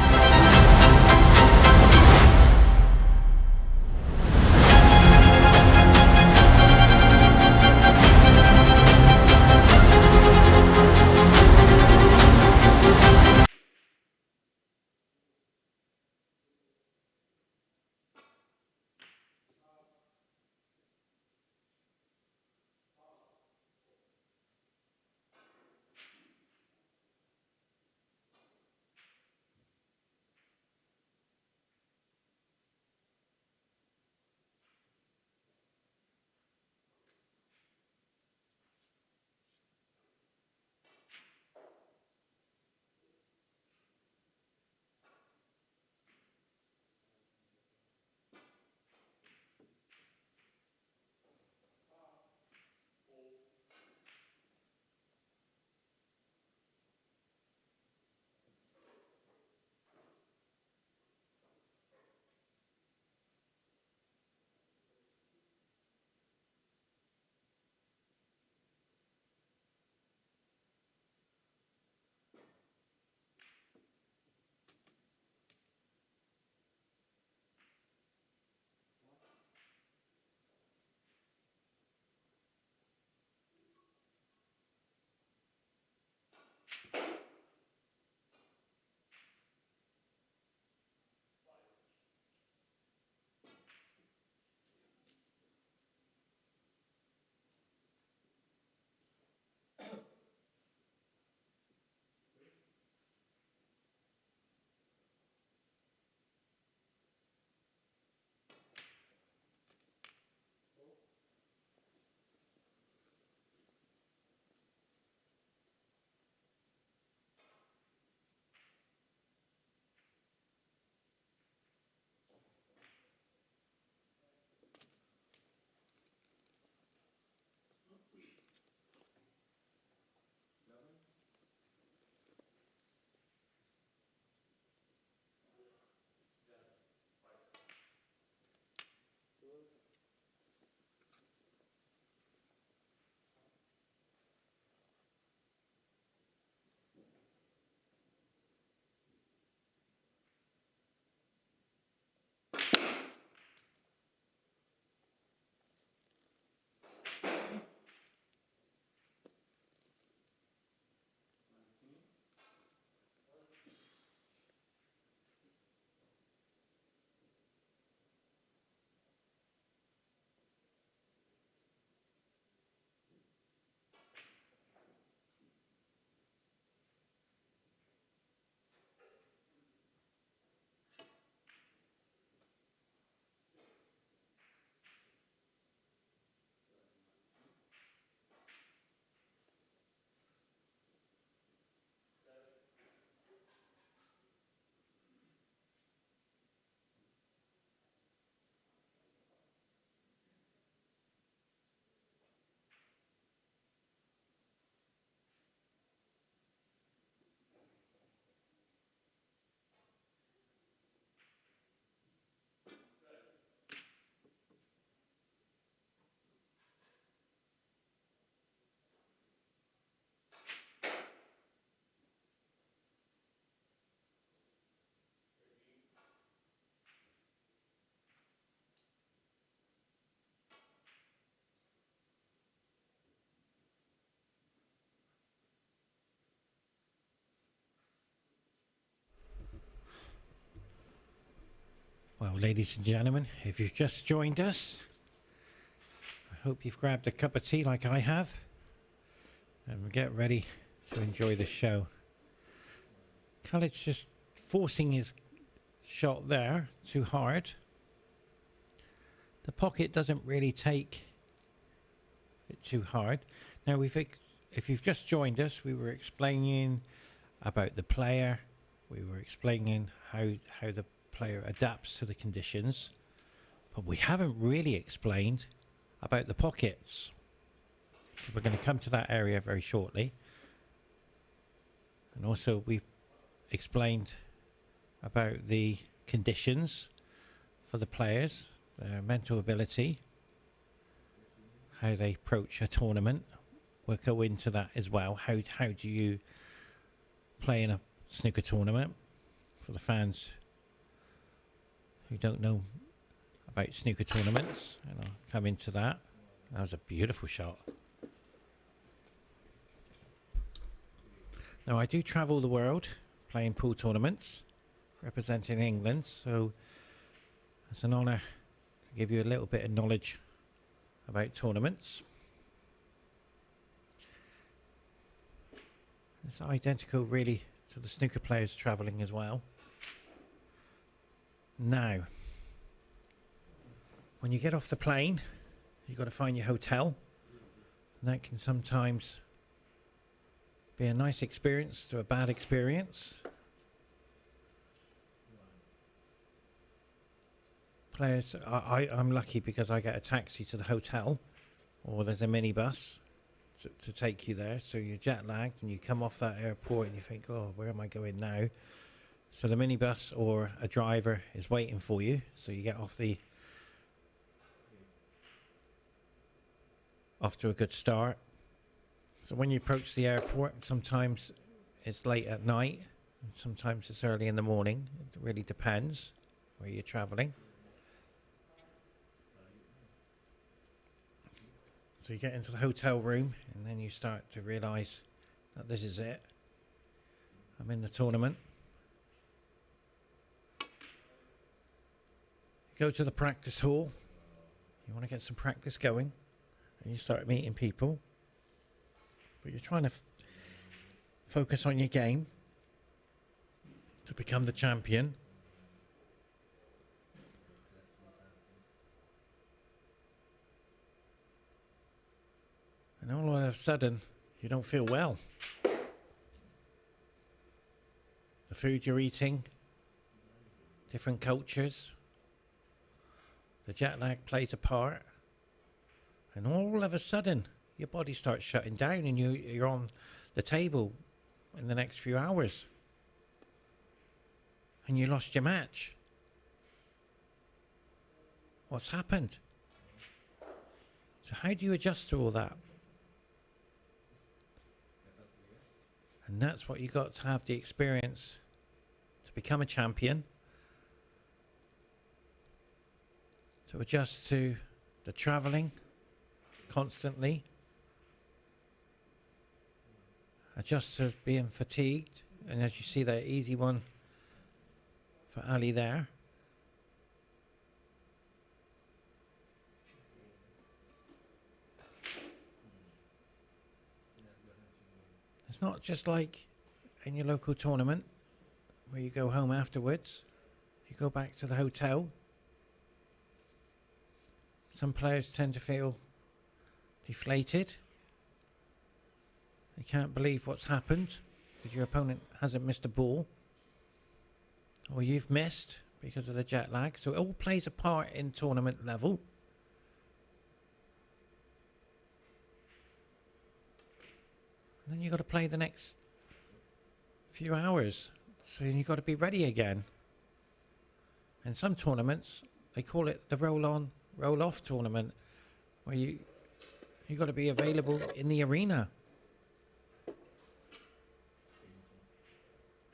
Well, ladies and gentlemen, if you've just joined us, I hope you've grabbed a cup of tea like I have, and get ready to enjoy the show. Khaled's just forcing his shot there too hard. The pocket doesn't really take it too hard. Now, if you've just joined us, we were explaining about the player. We were explaining how the player adapts to the conditions, but we haven't really explained about the pockets. So we're going to come to that area very shortly. And also we've explained about the conditions for the players, their mental ability, how they approach a tournament. We'll go into that as well. How do you play in a snooker tournament for the fans who don't know about snooker tournaments, and I'll come into that. That was a beautiful shot. Now, I do travel the world playing pool tournaments, representing England, so it's an honour to give you a little bit of knowledge about tournaments. It's identical really to the snooker players travelling as well. Now, when you get off the plane, you've got to find your hotel, and that can sometimes be a nice experience to a bad experience. Players, I'm lucky because I get a taxi to the hotel, or there's a minibus to take you there, so you're jet lagged and you come off that airport and you think, oh, where am I going now? So the minibus or a driver is waiting for you, so you get off to a good start. So when you approach the airport, sometimes it's late at night, and sometimes it's early in the morning. It really depends where you're traveling. So you get into the hotel room, and then you start to realize that this is it. I'm in the tournament. You go to the practice hall. You want to get some practice going, and you start meeting people. But you're trying to focus on your game to become the champion. And all of a sudden, you don't feel well. The food you're eating, different cultures, the jet lag plays a part. And all of a sudden, your body starts shutting down and you're on the table in the next few hours. And you lost your match. What's happened? So how do you adjust to all that? And that's what you got to have the experience to become a champion. To adjust to the travelling constantly. Adjust to being fatigued. And as you see that easy one for Ali there. It's not just like in your local tournament where you go home afterwards. You go back to the hotel. Some players tend to feel deflated. They can't believe what's happened because your opponent hasn't missed a ball. Or you've missed because of the jet lag. So it all plays a part in tournament level. And then you've got to play the next few hours. So you've got to be ready again. In some tournaments, they call it the roll-on, roll-off tournament, where you've got to be available in the arena.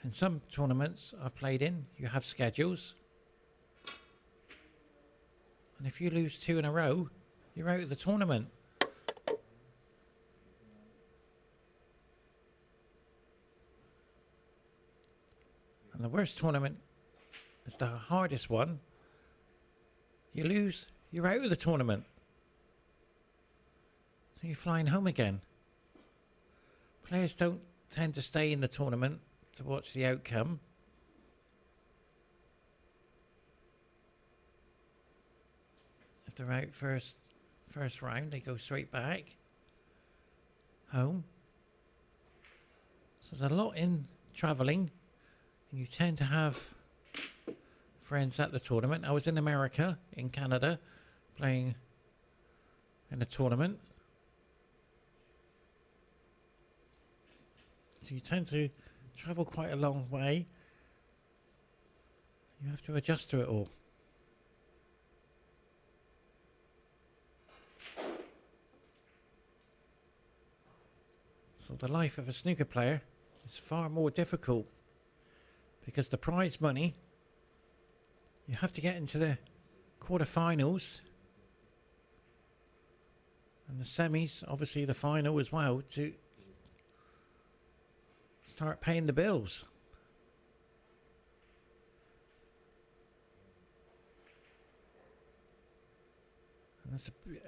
In some tournaments I've played in, you have schedules. And if you lose 2 in a row, you're out of the tournament. And the worst tournament is the hardest one You lose, you're out of the tournament. So you're flying home again. Players don't tend to stay in the tournament to watch the outcome. If they're out first round, they go straight back home. So there's a lot in travelling, and you tend to have friends at the tournament. I was in America, in Canada, playing in a tournament. So you tend to travel quite a long way. You have to adjust to it all. So the life of a snooker player is far more difficult, because the prize money, you have to get into the quarterfinals and the semis, obviously the final as well, to start paying the bills.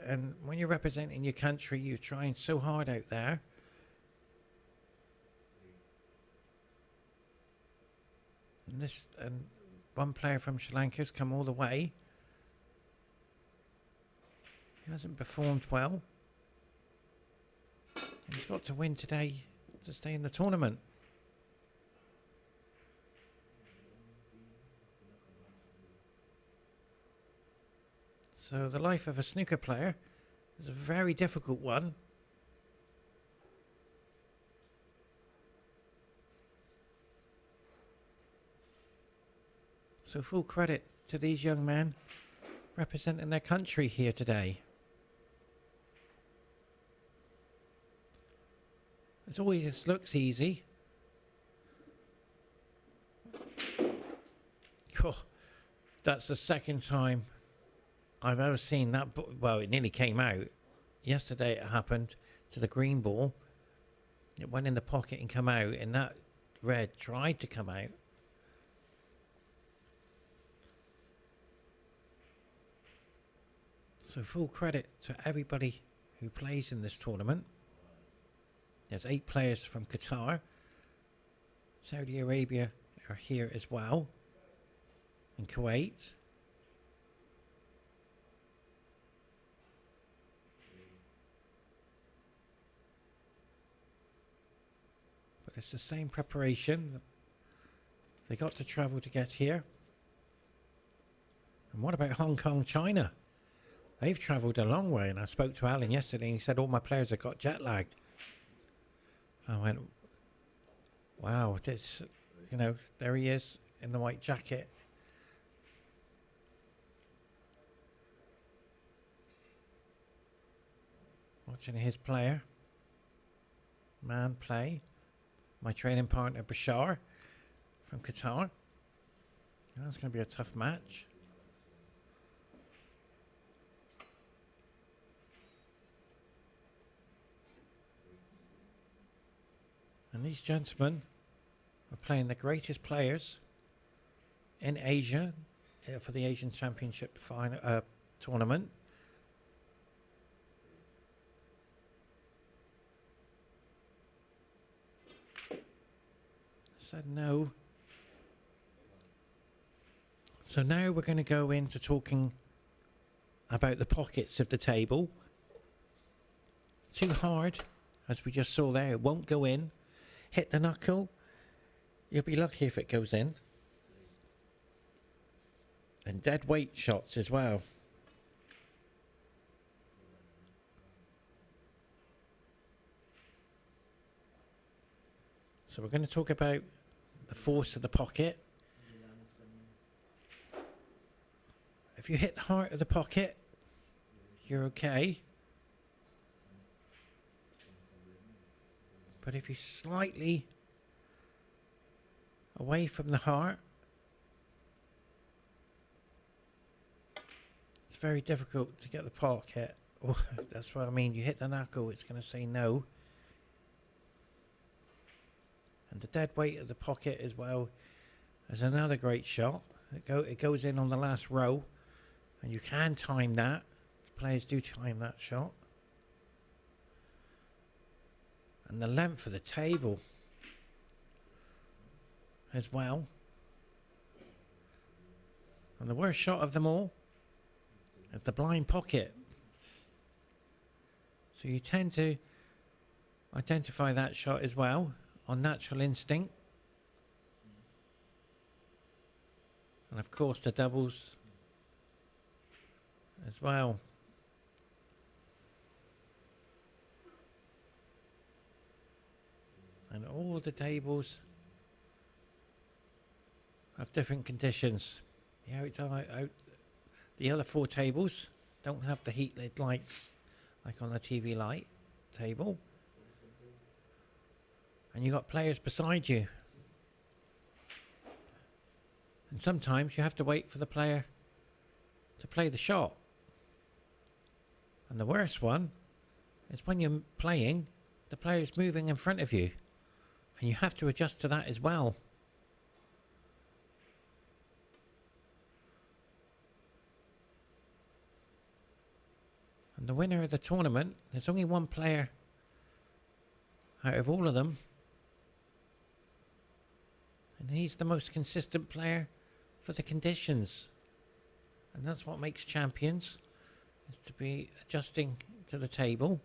And when you're representing your country, you're trying so hard out there. And one player from Sri Lanka's come all the way. He hasn't performed well. And he's got to win today to stay in the tournament. So the life of a snooker player is a very difficult one. So full credit to these young men representing their country here today. It always looks easy. Oh, that's the second time I've ever seen that. Well, it nearly came out. Yesterday it happened to the green ball. It went in the pocket and come out, and that red tried to come out. So full credit to everybody who plays in this tournament. There's 8 players from Qatar. Saudi Arabia are here as well. And Kuwait. But it's the same preparation. They got to travel to get here. And what about Hong Kong, China? They've travelled a long way, and I spoke to Alan yesterday and he said all my players have got jet lagged. I went, wow, this, you know, there he is in the white jacket. Watching his man play. My training partner Bashar from Qatar. That's going to be a tough match. And these gentlemen are playing the greatest players in Asia for the Asian Championship final tournament. Said no. So now we're going to go into talking about the pockets of the table. Too hard, as we just saw there, it won't go in. Hit the knuckle, you'll be lucky if it goes in. And dead weight shots as well. So we're going to talk about the force of the pocket. If you hit the heart of the pocket, you're okay. But if you're slightly away from the heart, it's very difficult to get the pocket. Oh, that's what I mean. You hit the knuckle, it's going to say no. And the dead weight of the pocket as well is another great shot. It goes in on the last row And you can time that. Players do time that shot. And the length of the table as well. And the worst shot of them all is the blind pocket. So you tend to identify that shot as well on natural instinct. And of course the doubles as well. And all the tables have different conditions. The other 4 tables don't have the heat lid lights like on the TV light table. And you got players beside you. And sometimes you have to wait for the player to play the shot. And the worst one is when you're playing, the player's moving in front of you. And you have to adjust to that as well. And the winner of the tournament, there's only one player out of all of them. And he's the most consistent player for the conditions. And that's what makes champions, is to be adjusting to the table.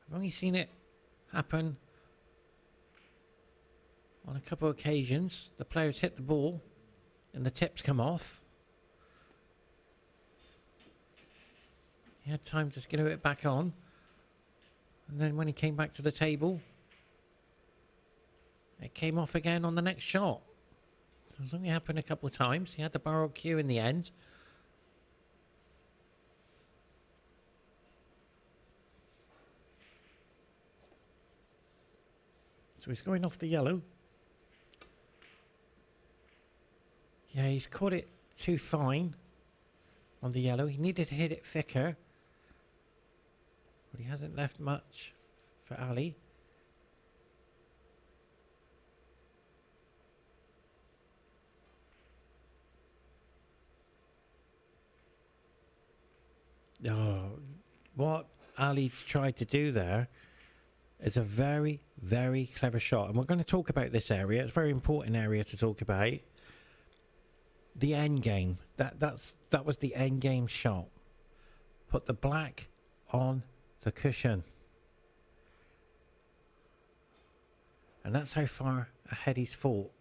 I've only seen it happen on a couple of occasions. The players hit the ball and the tips come off. He had time to get it back on. And then when he came back to the table, it came off again on the next shot. So it's only happened a couple of times. He had the borrowed cue in the end. So he's going off the yellow. Yeah, he's caught it too fine on the yellow. He needed to hit it thicker. But he hasn't left much for Ali. Oh, what Ali tried to do there is a very, very clever shot. And we're going to talk about this area. It's a very important area to talk about. The end game. That was the end game shot. Put the black on the cushion. And that's how far ahead he's fought.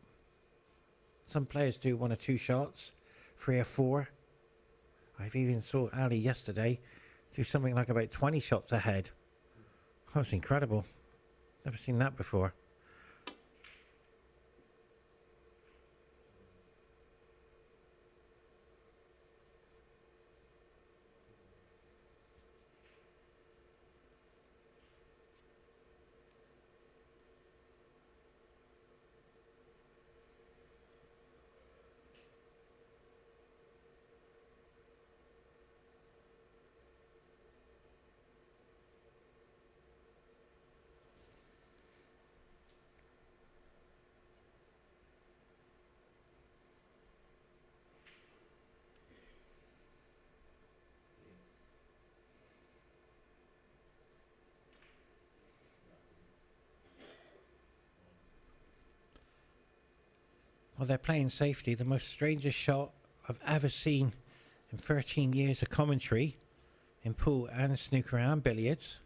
Some players do 1 or 2 shots, 3 or 4. I've even saw Ali yesterday do something like about 20 shots ahead. That was incredible. Never seen that before. Well, they're playing safety. The most strangest shot I've ever seen in 13 years of commentary in pool and snooker and billiards.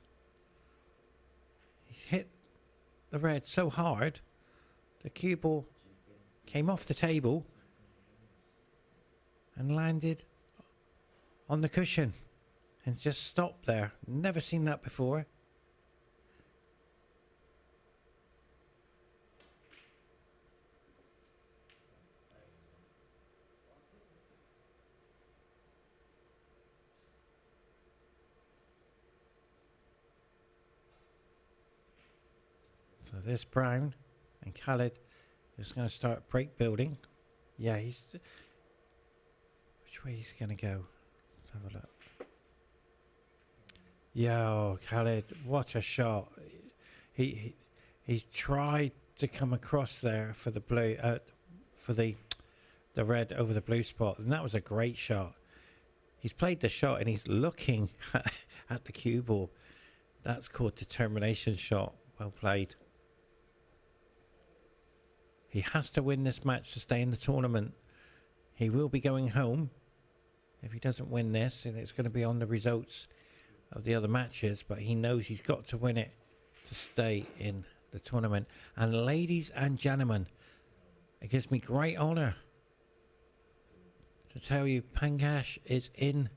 He's hit the red so hard, the cue ball came off the table and landed on the cushion and just stopped there. Never seen that before. So this Brown and Khaled is going to start break building. Yeah, he's... Which way he's going to go? Let's have a look. Yo, Khaled, what a shot. He's tried to come across there for the blue, for the red over the blue spot, and that was a great shot. He's played the shot and he's looking at the cue ball. That's called determination shot. Well played. He has to win this match to stay in the tournament. He will be going home if he doesn't win this, and it's going to be on the results of the other matches, but he knows he's got to win it to stay in the tournament. And ladies and gentlemen, it gives me great honor to tell you Pankaj is in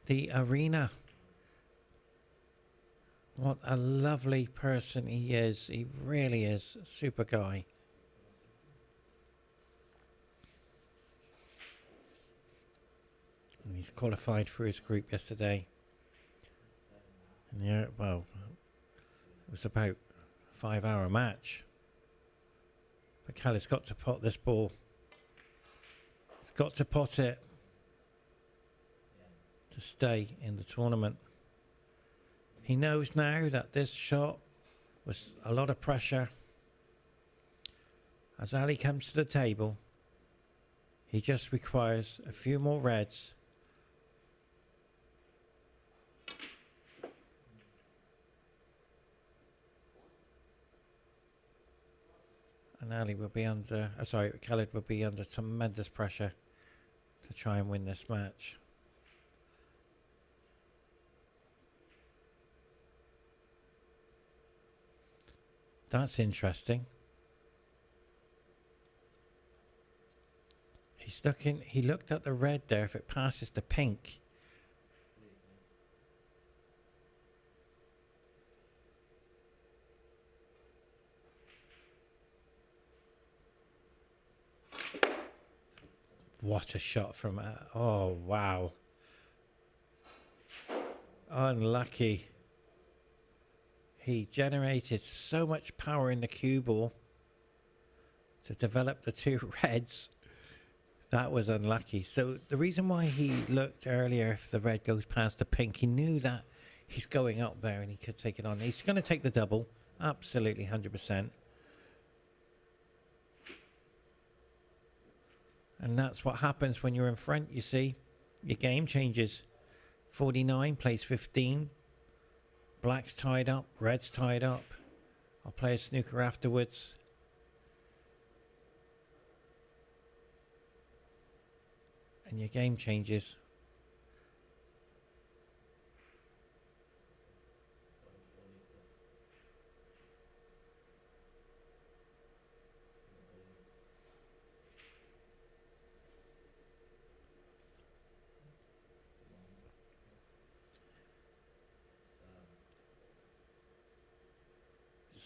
the arena. What a lovely person he is. He really is a super guy. And he's qualified for his group yesterday. And yeah, well, it was about a 5-hour match. But Khaled's got to pot this ball. He's got to pot it to stay in the tournament. He knows now that this shot was a lot of pressure. As Ali comes to the table, he just requires a few more reds. And Ali will be under, Khaled will be under tremendous pressure to try and win this match. That's interesting. He looked at the red there. If it passes the pink, what a shot from, oh wow, unlucky. He generated so much power in the cue ball to develop the two reds. That was unlucky. So the reason why he looked earlier, if the red goes past the pink, he knew that he's going up there and he could take it on. He's going to take the double, absolutely 100%. And that's what happens when you're in front, you see. Your game changes. 49 plays 15. Black's tied up, red's tied up. I'll play a snooker afterwards. And your game changes.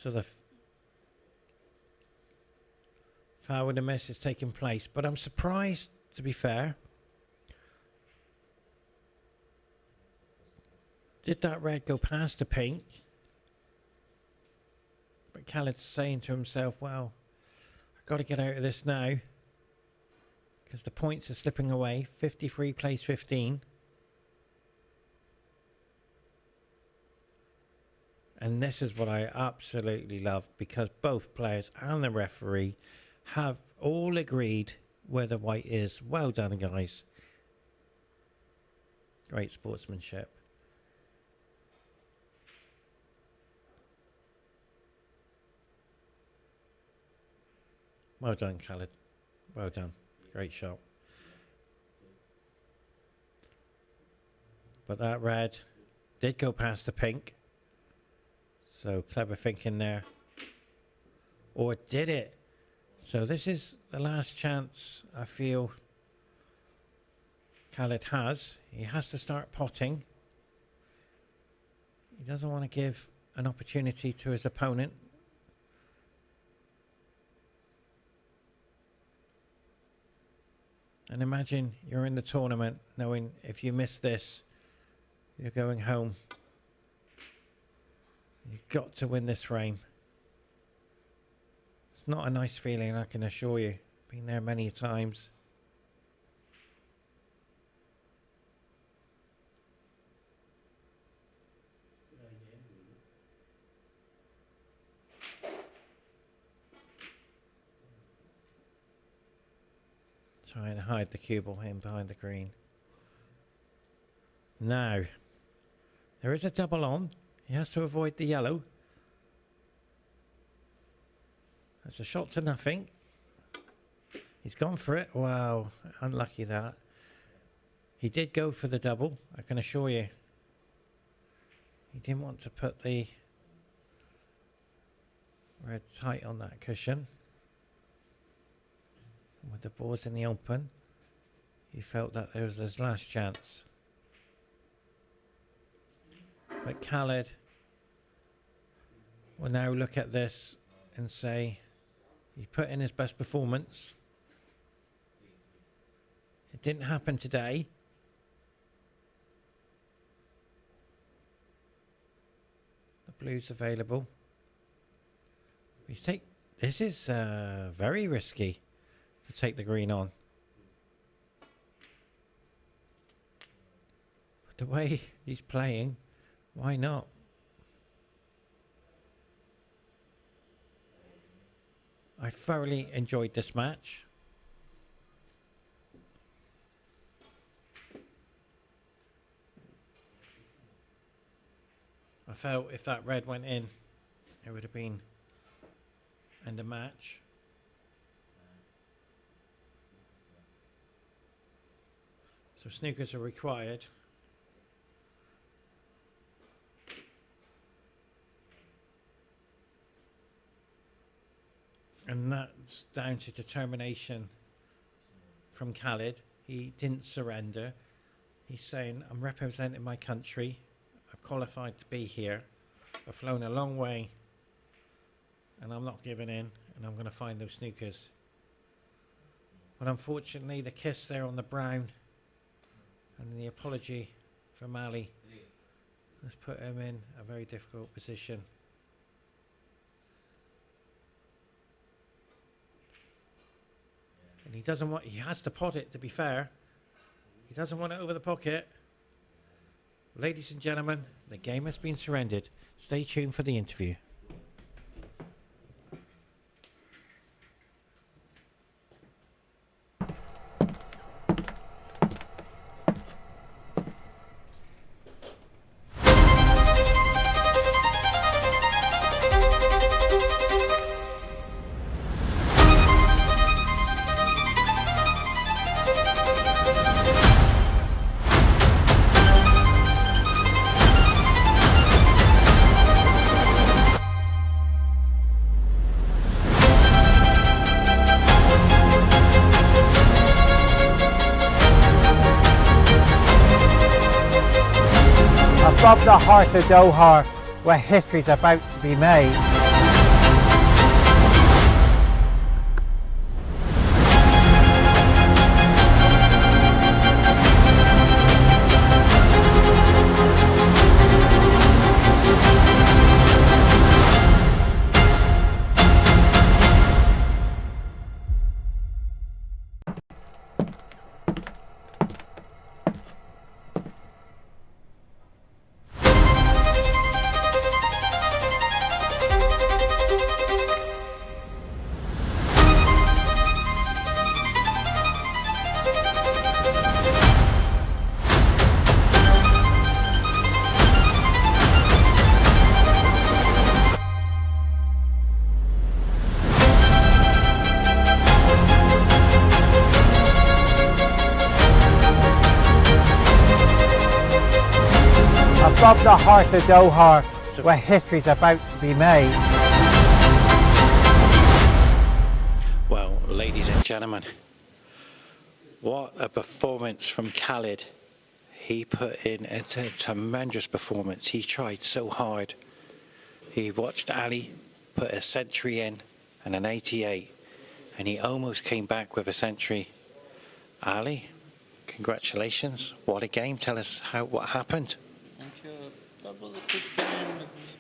So the foul with the miss is taking place, but I'm surprised, to be fair. Did that red go past the pink? But Khaled's saying to himself, well, I've got to get out of this now because the points are slipping away. 53 plays 15. And this is what I absolutely love, because both players and the referee have all agreed where the white is. Well done, guys. Great sportsmanship. Well done, Khaled. Well done. Great shot. But that red did go past the pink. So clever thinking there. Or did it? So this is the last chance I feel Khaled has. He has to start potting. He doesn't want to give an opportunity to his opponent. And imagine you're in the tournament knowing if you miss this, you're going home. You've got to win this frame. It's not a nice feeling, I can assure you. Been there many times. Try and hide the cue ball in behind the green. Now, there is a double on. He has to avoid the yellow. That's a shot to nothing. He's gone for it. Wow, unlucky that. He did go for the double, I can assure you. He didn't want to put the red tight on that cushion. With the boards in the open, he felt that there was his last chance. But Khaled will now look at this and say he put in his best performance. It didn't happen today. The blue's available. This is very risky to take the green on. But the way he's playing, why not? I thoroughly enjoyed this match. I felt if that red went in, it would have been end of match. So snookers are required. And that's down to determination from Khaled. He didn't surrender. He's saying, I'm representing my country. I've qualified to be here. I've flown a long way. And I'm not giving in. And I'm going to find those snookers. But unfortunately, the kiss there on the brown and the apology from Ali has put him in a very difficult position. And he has to pot it, to be fair. He doesn't want it over the pocket. Ladies and gentlemen, the game has been surrendered. Stay tuned for the interview. Above the heart of Doha, where history's about to be made. Above the heart of Doha, where history's about to be made. Well, ladies and gentlemen, what a performance from Khaled. He put in a tremendous performance. He tried so hard. He watched Ali put a century in and an 88, and he almost came back with a century. Ali, congratulations. What a game. Tell us what happened. Thank you. That was a good game. It's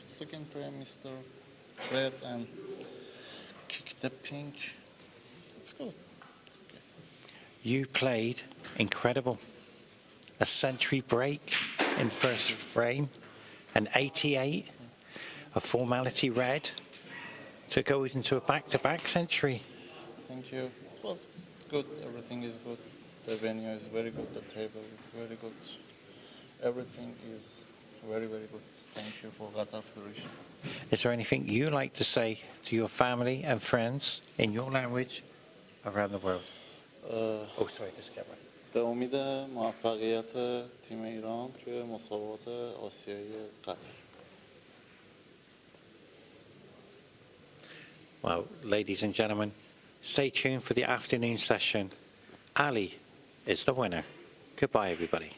second frame, Mr. Red, and kick the pink. It's good. It's okay. You played incredible. A century break in first frame, an 88, a formality red to go into a back-to-back century. Thank you. It was good. Everything is good. The venue is very good. The table is very good. Everything is very, very good. Thank you for Qatar Federation. Is there anything you like to say to your family and friends in your language around the world? Oh, sorry, this camera. به امید موفقیت تیم ایران توی مسابقات آسیایی قطر. Well, ladies and gentlemen, stay tuned for the afternoon session. Ali is the winner. Goodbye, everybody.